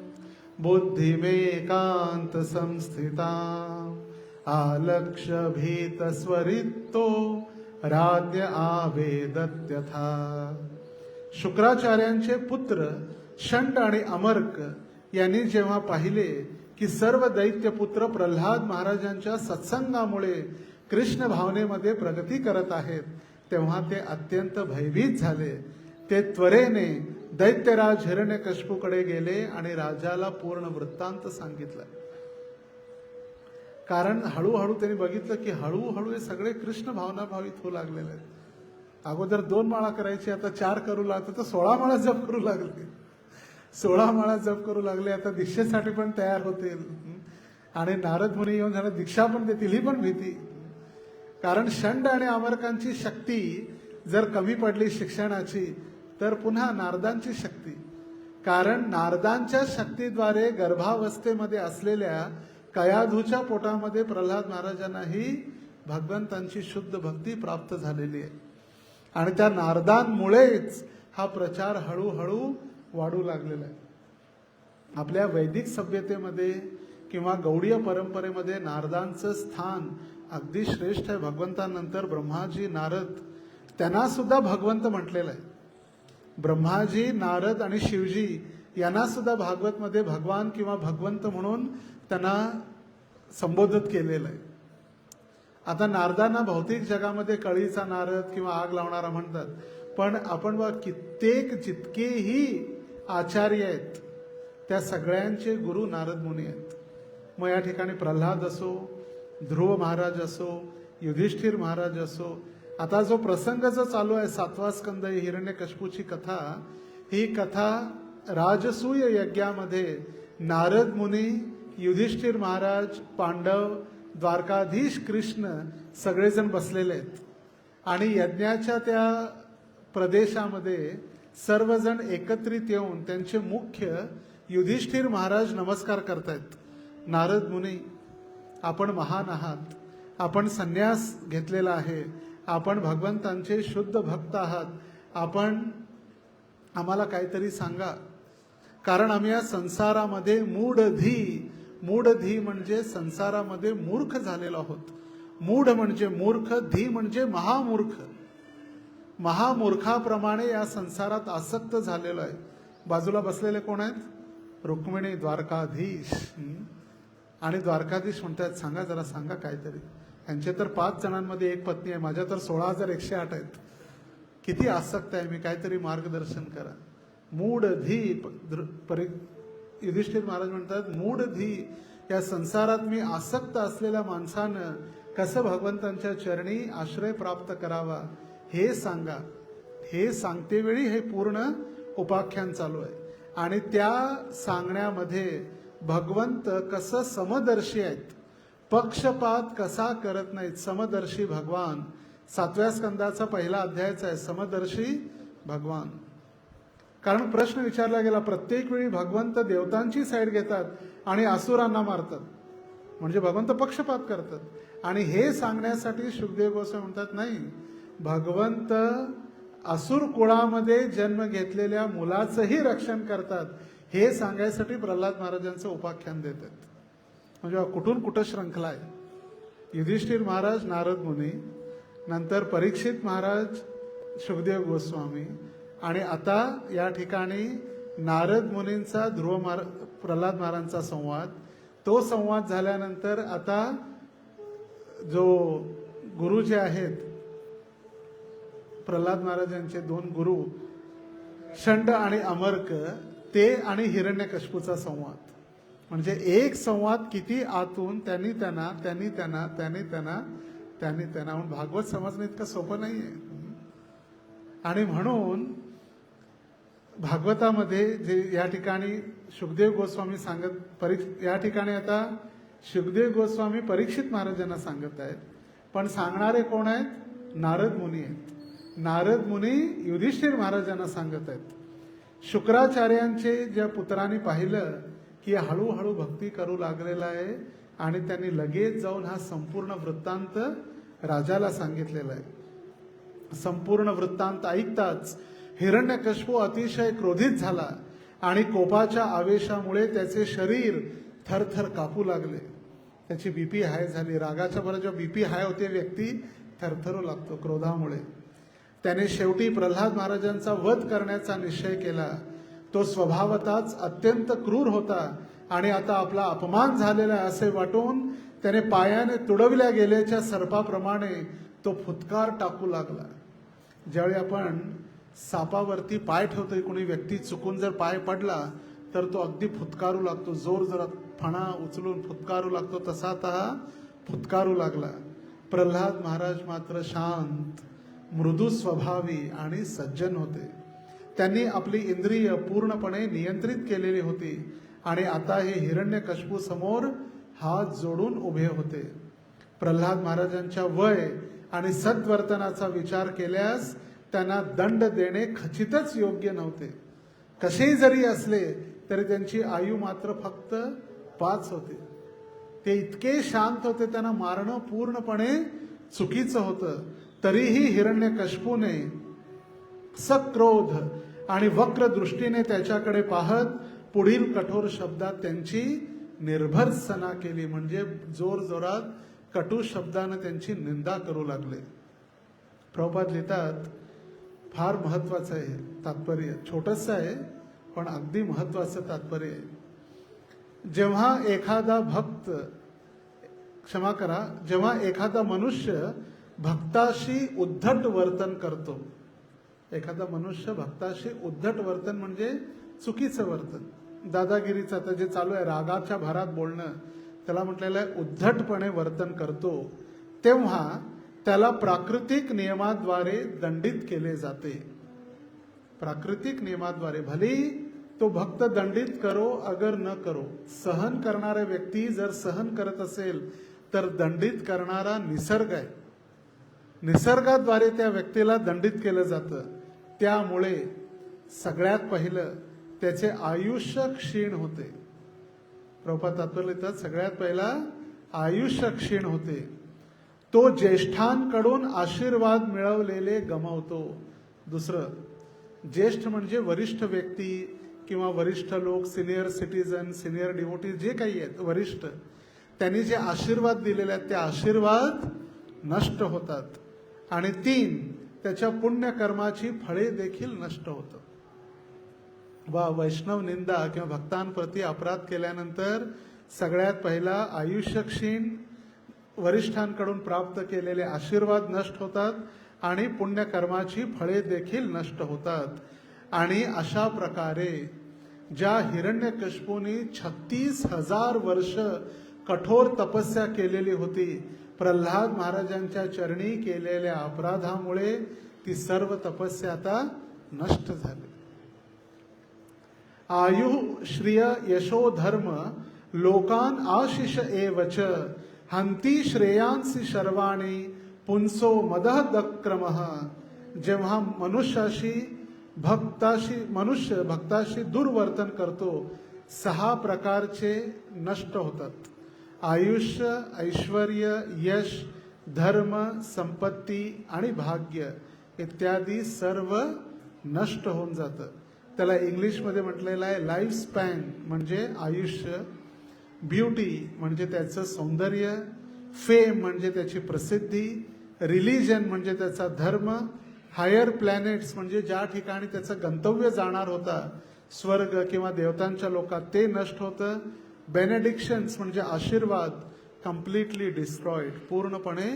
बुद्धिमेकांत संस्थिता आलक्ष्य भीत स्वरितो राज्य आवेदत्यथा. शुक्राचार्यांचे पुत्र शंड आणि अमर्क यांनी जेव्हा पाहिले की सर्व दैत्यपुत्र प्रल्हाद महाराजांच्या सत्संगामुळे कृष्ण भावनेमध्ये प्रगती करत आहेत, तेव्हा ते अत्यंत भयभीत झाले. ते त्वरेने दैत्यराज हिरण्यकश्यपूकडे गेले आणि राजाला पूर्ण वृत्तांत सांगितलं. कारण हळूहळू त्यांनी बघितलं की हळूहळू हे सगळे कृष्ण भावना भावित होऊ लागलेले आहेत. अगोदर 2 माळा करायची, आता 4 करू लागले, तर 16 माळा जप करू लागले. 16 माळा जप करू लागले. आता दीक्षेसाठी पण तयार होतील आणि नारद मुनी येऊन त्यांना दीक्षा पण देतील, ही पण भीती. कारण शंड आणि अमरकांची शक्ती जर कमी पडली शिक्षणाची तर पुन्हा नारदांची शक्ती. कारण नारदांच्या शक्तीद्वारे गर्भावस्थेमध्ये असलेल्या कयाधूच्या पोटामध्ये प्रल्हाद महाराजांनाही भगवंतांची शुद्ध भक्ती प्राप्त झालेली आहे आणि त्या नारदांमुळेच हा प्रचार हळूहळू वाढू लागलेला आहे. आपल्या वैदिक सभ्यतेमध्ये किंवा गौडीय परंपरेमध्ये नारदांचं स्थान अगदी श्रेष्ठ आहे. भगवंतानंतर ब्रह्माजी नारद त्यांना सुद्धा भगवंत म्हटलेलं आहे. ब्रह्माजी नारद आणि शिवजी यांना सुद्धा भागवतमध्ये भगवान किंवा भगवंत म्हणून त्यांना संबोधित केलेलं आहे. आता नारदांना भौतिक जगामध्ये कळीचा नारद किंवा आग लावणारा म्हणतात, पण आपण बघ कित्येक जितकेही आचार्य आहेत त्या सगळ्यांचे गुरु नारद मुनी आहेत. मग या ठिकाणी प्रल्हाद असो, ध्रुव महाराज असो, युधिष्ठिर महाराज असो. आता जो प्रसंग जो चालू आहे 7वा स्कंद हिरण्यकश्यपूची कथा, ही कथा राजसूय यज्ञामध्ये नारद मुनी, युधिष्ठिर महाराज, पांडव, द्वारकाधीश कृष्ण सगळेजण बसलेले आहेत आणि यज्ञाच्या त्या प्रदेशामध्ये सर्वजण एकत्रित येऊन त्यांचे मुख्य युधिष्ठिर महाराज नमस्कार करतायत. नारद मुनी, आपण महान आहात, आपण संन्यास घेतलेला आहे, आपण भगवंतांचे शुद्ध भक्त आहात, आपण आम्हाला काहीतरी सांगा. कारण आम्ही या संसारामध्ये मूढधी म्हणजे संसारामध्ये मूर्ख झालेलो आहोत. मूढ म्हणजे मूर्ख, धी म्हणजे महामूर्ख. महामूर्खाप्रमाणे या संसारात आसक्त झालेलो आहे. बाजूला बसलेले कोण आहेत? रुक्मिणी, द्वारकाधीश. आणि द्वारकाधीश म्हणतात सांगा, जरा सांगा काहीतरी. यांचे तर 5 जणांमध्ये 1 पत्नी आहे, माझ्या तर 16,108 आहेत. किती आसक्त आहे मी, काहीतरी मार्गदर्शन करा. मूढधी, युधिष्ठिर महाराज म्हणतात मूढधी, या संसारात मी आसक्त असलेल्या माणसानं कसं भगवंतांच्या चरणी आश्रय प्राप्त करावा हे सांगा. हे सांगते वेळी हे पूर्ण उपाख्यान चालू आहे आणि त्या सांगण्यामध्ये भगवंत कसं समदर्शी आहेत, पक्षपात कसा करत नाहीत. समदर्शी भगवान 7व्या स्कंदाचा पहिला अध्यायच आहे, समदर्शी भगवान. कारण प्रश्न विचारला गेला, प्रत्येक वेळी भगवंत देवतांची साईड घेतात आणि असुरांना मारतात, म्हणजे भगवंत पक्षपात करतात. आणि हे सांगण्यासाठी शुकदेव गोस्वामी म्हणतात नाही, भगवंत असुर कुळामध्ये जन्म घेतलेल्या मुलाचंही रक्षण करतात. हे सांगायसाठी प्रल्हाद महाराजांचं उपाख्यान देतात. म्हणजे कुठून कुठं श्रंखला आहे. युधिष्ठिर महाराज नारद मुनी, नंतर परीक्षित महाराज शुकदेव गोस्वामी, आणि आता या ठिकाणी नारद मुनींचा प्रल्हाद महाराजांचा संवाद. तो संवाद झाल्यानंतर आता जो गुरु जे आहेत प्रल्हाद महाराजांचे 2 गुरु शंड आणि अमर्क, ते आणि हिरण्यकश्यपूचा संवाद. म्हणजे एक संवाद किती आतून त्यांनी त्यांना म्हणून भागवत समजणं इतकं सोपं नाहीये. आणि म्हणून भागवतामध्ये जे या ठिकाणी शुकदेव गोस्वामी या ठिकाणी आता शुकदेव गोस्वामी परीक्षित महाराजांना सांगत आहेत, पण सांगणारे कोण आहेत? नारद मुनी आहेत. नारद मुनी युधिष्ठिर महाराजांना सांगत आहेत. शुक्राचार्यांचे ज्या पुत्रांनी पाहिलं की हळूहळू भक्ती करू लागलेला आहे, आणि त्यांनी लगेच जाऊन हा संपूर्ण वृत्तांत राजाला सांगितलेला आहे. संपूर्ण वृत्तांत ऐकताच हिरण्यकश्यपू अतिशय क्रोधित झाला आणि कोपाच्या आवेशामुळे त्याचे शरीर थरथर कापू लागले. त्याची बीपी हाय झाली. रागाच्या बरोबर जेव्हा बीपी हाय होते व्यक्ती थरथरू लागतो क्रोधामुळे. त्याने शेवटी प्रल्हाद महाराजांचा वध करण्याचा निश्चय केला. तो स्वभावताच अत्यंत क्रूर होता आणि आता आपला अपमान झालेला आहे असे वाटून त्याने पायाने तुडविल्या गेल्याच्या सर्पाप्रमाणे तो फुटकार टाकू लागला. ज्यावेळी आपण सापावरती पाय ठेवतोय, कोणी व्यक्ती चुकून जर पाय पडला तर तो अगदी फुटकारू लागतो, जोर जरा फणा उचलून फुटकारू लागतो, तसा हा फुटकारू लागला. प्रल्हाद महाराज मात्र शांत, मृदू स्वभावी आणि सज्जन होते. त्यांनी आपली इंद्रिय पूर्णपणे नियंत्रित केलेली होती आणि आता हे हिरण्यकश्यपू समोर हात जोडून उभे होते. प्रल्हाद महाराजांच्या वय आणि सद्वर्तनाचा विचार केल्यास त्यांना दंड देणे खचितच योग्य नव्हते. कसेही जरी असले तरी त्यांची आयु मात्र फक्त 5 होती. ते इतके शांत होते, त्यांना मारणं पूर्णपणे चुकीचं होतं. तरीही हिरण्यकश्यपूने सक्रोध आणि वक्र दृष्टीने त्याच्याकडे पाहत पुढील कठोर शब्दात त्यांची निर्भर्त्सना केली. म्हणजे जोर जोरात कटू शब्दानं त्यांची निंदा करू लागले. प्रभुपाद लिहितात, फार महत्वाचं आहे तात्पर्य, छोटंसं आहे पण अगदी महत्वाचं तात्पर्य आहे. जेव्हा एखादा मनुष्य भक्ताशी उद्धट वर्तन करतो, एखादा मनुष्य भक्ताशी उद्धट वर्तन म्हणजे चुकीचं वर्तन, दादागिरीचं आता जे चालू आहे, रागाच्या भरात बोलणं, त्याला म्हटलेलं आहे उद्धटपणे वर्तन करतो, तेव्हा त्याला प्राकृतिक नियमाद्वारे दंडित केले जाते. प्राकृतिक नियमाद्वारे भले तो भक्त दंडित करो अगर न करो, सहन करणारा व्यक्ती जर सहन करत असेल तर दंडित करणारा निसर्ग आहे. निसर्गाद्वारे त्या व्यक्तीला दंडित केलं जातं. त्यामुळे सगळ्यात पहिलं त्याचे आयुष्य क्षीण होते. प्रभुपाद तात्पर्य लिहितात, सगळ्यात पहिला आयुष्य क्षीण होते. तो ज्येष्ठांकडून आशीर्वाद मिळवलेले गमावतो. दुसरं, ज्येष्ठ म्हणजे वरिष्ठ व्यक्ती किंवा वरिष्ठ लोक, सिनियर सिटीजन, सिनियर डिवोटी, जे काही आहेत वरिष्ठ, त्यांनी जे आशीर्वाद दिलेले आहेत ते आशीर्वाद नष्ट होतात. आणि 3, त्याच्या पुण्यकर्माची फळे देखील नष्ट होतात. वैष्णव निंदा किंवा भक्तांप्रती अपराध केल्यानंतर सगळ्यात पहिला आयुष्य क्षीण, वरिष्ठांकडून प्राप्त केलेले आशीर्वाद नष्ट होतात आणि पुण्यकर्माची फळे देखील नष्ट होतात. आणि अशा प्रकारे ज्या हिरण्यकश्यपूने 36,000 वर्ष कठोर तपस्या केलेली होती, प्रल्हाद महाराजांच्या चरणी केलेल्या अपराधामुळे ती सर्व तपस्या आता नष्ट झाली. आयु श्रिय यशो धर्म लोकान आशिष एवच हंती श्रेयांसी शर्वाणी पुंसो मदः दक्रमः. जेव्हा मनुष्य भक्ताशी दुर्वर्तन करतो, 6 प्रकारचे नष्ट होतात. आयुष्य, ऐश्वर्य, यश, धर्म, संपत्ती आणि भाग्य इत्यादी सर्व नष्ट होऊन जातं. त्याला इंग्लिशमध्ये म्हटलेलं आहे लाईफ स्पॅन म्हणजे आयुष्य, ब्युटी म्हणजे त्याचं सौंदर्य, फेम म्हणजे त्याची प्रसिद्धी, रिलिजन म्हणजे त्याचा धर्म, हायर प्लॅनेट्स म्हणजे ज्या ठिकाणी त्याचं गंतव्य जाणार होता, स्वर्ग किंवा देवतांच्या लोकात, ते नष्ट होतं. बेनेडिक्शन्स म्हणजे आशीर्वाद कम्प्लिटली डिस्ट्रॉइड, पूर्णपणे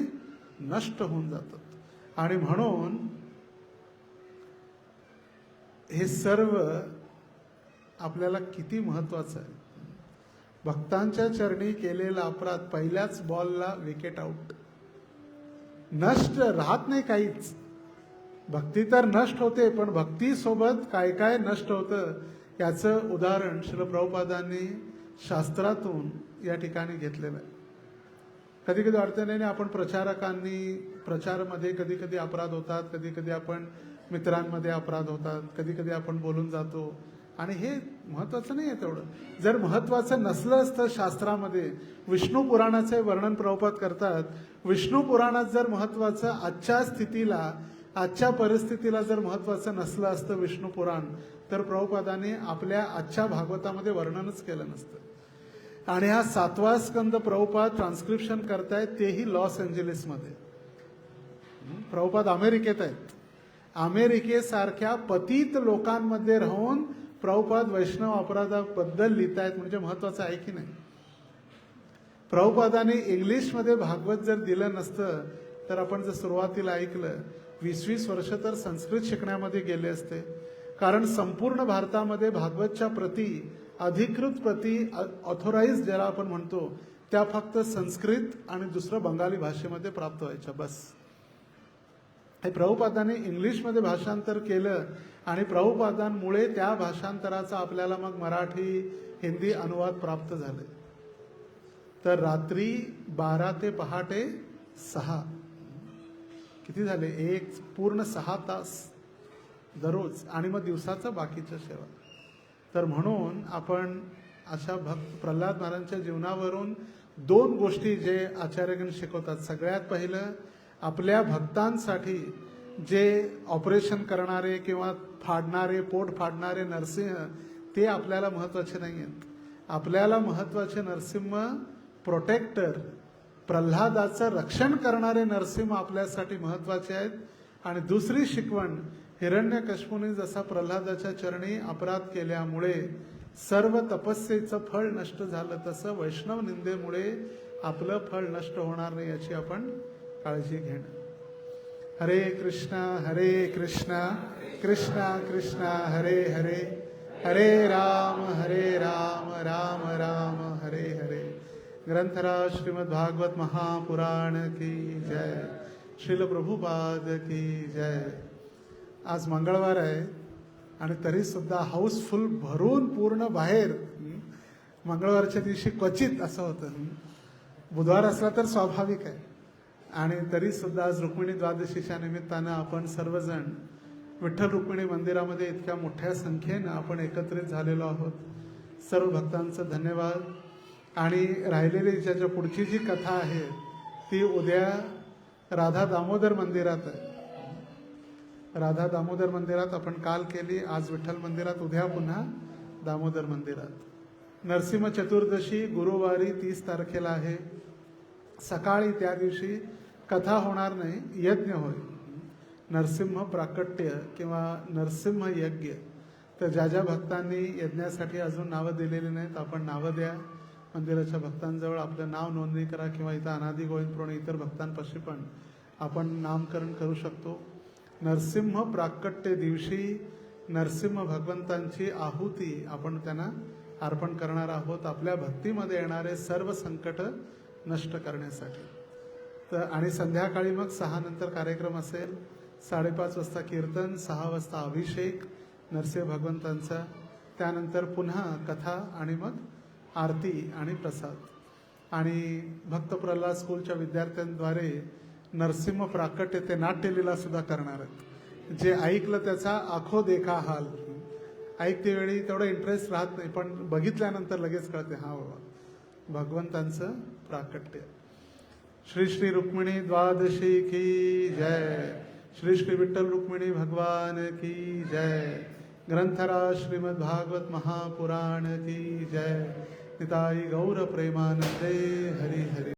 नष्ट होऊन जातात. आणि म्हणून हे सर्व आपल्याला किती महत्वाचं आहे. भक्तांच्या चरणी केलेला अपराध पहिल्याच बॉलला विकेट आउट, नष्ट राहत नाही काहीच. भक्ती तर नष्ट होते, पण भक्तीसोबत काय काय नष्ट होतं याचं उदाहरण श्रील प्रभुपादांनी शास्त्रातून या ठिकाणी घेतलेलं आहे. कधी कधी अडचणीने आपण प्रचारकांनी प्रचारामध्ये कधी कधी अपराध होतात, कधी कधी आपण मित्रांमध्ये अपराध होतात, कधी कधी आपण बोलून जातो, आणि हे महत्वाचं नाही आहे तेवढं. जर महत्वाचं नसलं असतं शास्त्रामध्ये, विष्णू पुराणाचे वर्णन प्रभुपाद करतात, विष्णू पुराणात जर महत्वाचं आजच्या स्थितीला, आजच्या परिस्थितीला जर महत्वाचं नसलं असतं विष्णू पुराण, तर प्रभुपादाने आपल्या आजच्या भागवतामध्ये वर्णनच केलं नसतं. आणि हा 7वा स्कंद प्रभुपाद ट्रान्स्क्रिप्शन करतायत, तेही लॉस एंजेलिसमध्ये. प्रभुपाद अमेरिकेत आहेत. अमेरिकेसारख्या पतित लोकांमध्ये राहून प्रभुपाद वैष्णव अपराधाबद्दल लिहितायत, म्हणजे महत्वाचं आहे की नाही. प्रभुपादाने इंग्लिशमध्ये भागवत जर दिलं नसतं तर आपण जर सुरुवातीला ऐकलं 20-20 वर्ष तर संस्कृत शिकण्यामध्ये गेले असते. कारण संपूर्ण भारतामध्ये भागवतच्या प्रती, अधिकृत प्रती, ऑथोराइज ज्याला आपण म्हणतो, त्या फक्त संस्कृत आणि दुसरं बंगाली भाषेमध्ये प्राप्त व्हायच्या, बस. हे प्रभुपादाने इंग्लिशमध्ये भाषांतर केलं आणि प्रभुपादांमुळे त्या भाषांतराचा आपल्याला मग मराठी, हिंदी अनुवाद प्राप्त झाले. तर रात्री 12 ते पहाटे 6 किती झाले, एक पूर्ण 6 तास दररोज, आणि मग दिवसाचं बाकीच्या सेवा. तर म्हणून आपण अशा भक्त प्रल्हाद महाराजांच्या जीवनावरून 2 गोष्टी जे आचार्यगण शिकवतात. सगळ्यात पहिलं, आपल्या भक्तांसाठी जे ऑपरेशन करणारे किंवा फाडणारे, पोट फाडणारे नरसिंह, ते आपल्याला महत्वाचे नाही आहेत. आपल्याला महत्वाचे नरसिंह प्रोटेक्टर, प्रल्हादाचं रक्षण करणारे नरसिंह आपल्यासाठी महत्वाचे आहेत. आणि दुसरी शिकवण, हिरण्यकश्यपूने जसा प्रल्हादाच्या चरणी अपराध केल्यामुळे सर्व तपस्येचं फळ नष्ट झालं, तसं वैष्णव निंदेमुळे आपलं फळ नष्ट होणार नाही याची आपण काळजी घेणं. हरे कृष्णा कृष्णा कृष्णा हरे हरे, हरे राम राम राम हरे हरे. ग्रंथराज श्रीमद् भागवत महापुराण की जय. श्रील प्रभुपाद की जय. आज मंगळवार आहे आणि तरी सुद्धा हाऊसफुल, भरून पूर्ण बाहेर. मंगळवारच्या दिवशी क्वचित असं होतं, बुधवार असला तर स्वाभाविक आहे. आणि तरी सुद्धा आज रुक्मिणी द्वादशीच्या निमित्तानं आपण सर्वजण विठ्ठल रुक्मिणी मंदिरामध्ये इतक्या मोठ्या संख्येनं आपण एकत्रित झालेलो आहोत. सर्व भक्तांचं धन्यवाद. आणि राहिलेली ज्याच्या पुढची जी कथा आहे ती उद्या राधा दामोदर मंदिरात आहे. राधा दामोदर मंदिरात आपण काल केली, आज विठ्ठल मंदिरात, उद्या पुन्हा दामोदर मंदिरात. नरसिंह चतुर्दशी गुरुवारी 30 तारखेला आहे. सकाळी त्या दिवशी कथा होणार नाही, यज्ञ होईल. नरसिंह प्राकट्य किंवा नरसिंह यज्ञ. तर ज्या ज्या भक्तांनी यज्ञासाठी अजून नावं दिलेली नाहीत, आपण नावं द्या. मंदिराच्या भक्तांजवळ आपलं नाव नोंदणी करा, किंवा इथं अनादी गोविंदप्रमाणे इतर भक्तांपाशी पण आपण नामकरण करू शकतो. नरसिंह प्राकट्य दिवशी नरसिंह भगवंतांची आहुती आपण त्यांना अर्पण करणार आहोत, आपल्या भक्तीमध्ये येणारे सर्व संकट नष्ट करण्यासाठी. तर आणि संध्याकाळी मग 6 नंतर कार्यक्रम असेल. 5:30 वाजता कीर्तन, 6 वाजता अभिषेक नरसिंह भगवंतांचा, त्यानंतर पुन्हा कथा आणि मग आरती आणि प्रसाद. आणि भक्त प्रल्हाद स्कूलच्या विद्यार्थ्यांद्वारे नरसिंह प्राकट्य ते नाट्यलीला सुद्धा करणार आहेत. जे ऐकलं त्याचा आखो देखा हाल. ऐकते वेळी तेवढा इंटरेस्ट राहत नाही, पण बघितल्यानंतर लगेच कळते, हा बाबा भगवंतांचं प्राकट्य. श्री श्री रुक्मिणी द्वादशी की जय. श्री श्री विठ्ठल रुक्मिणी भगवान की जय. ग्रंथराज श्रीमद् भागवत महापुराण की जय. निताई गौर प्रेमानंदे हरि हरि.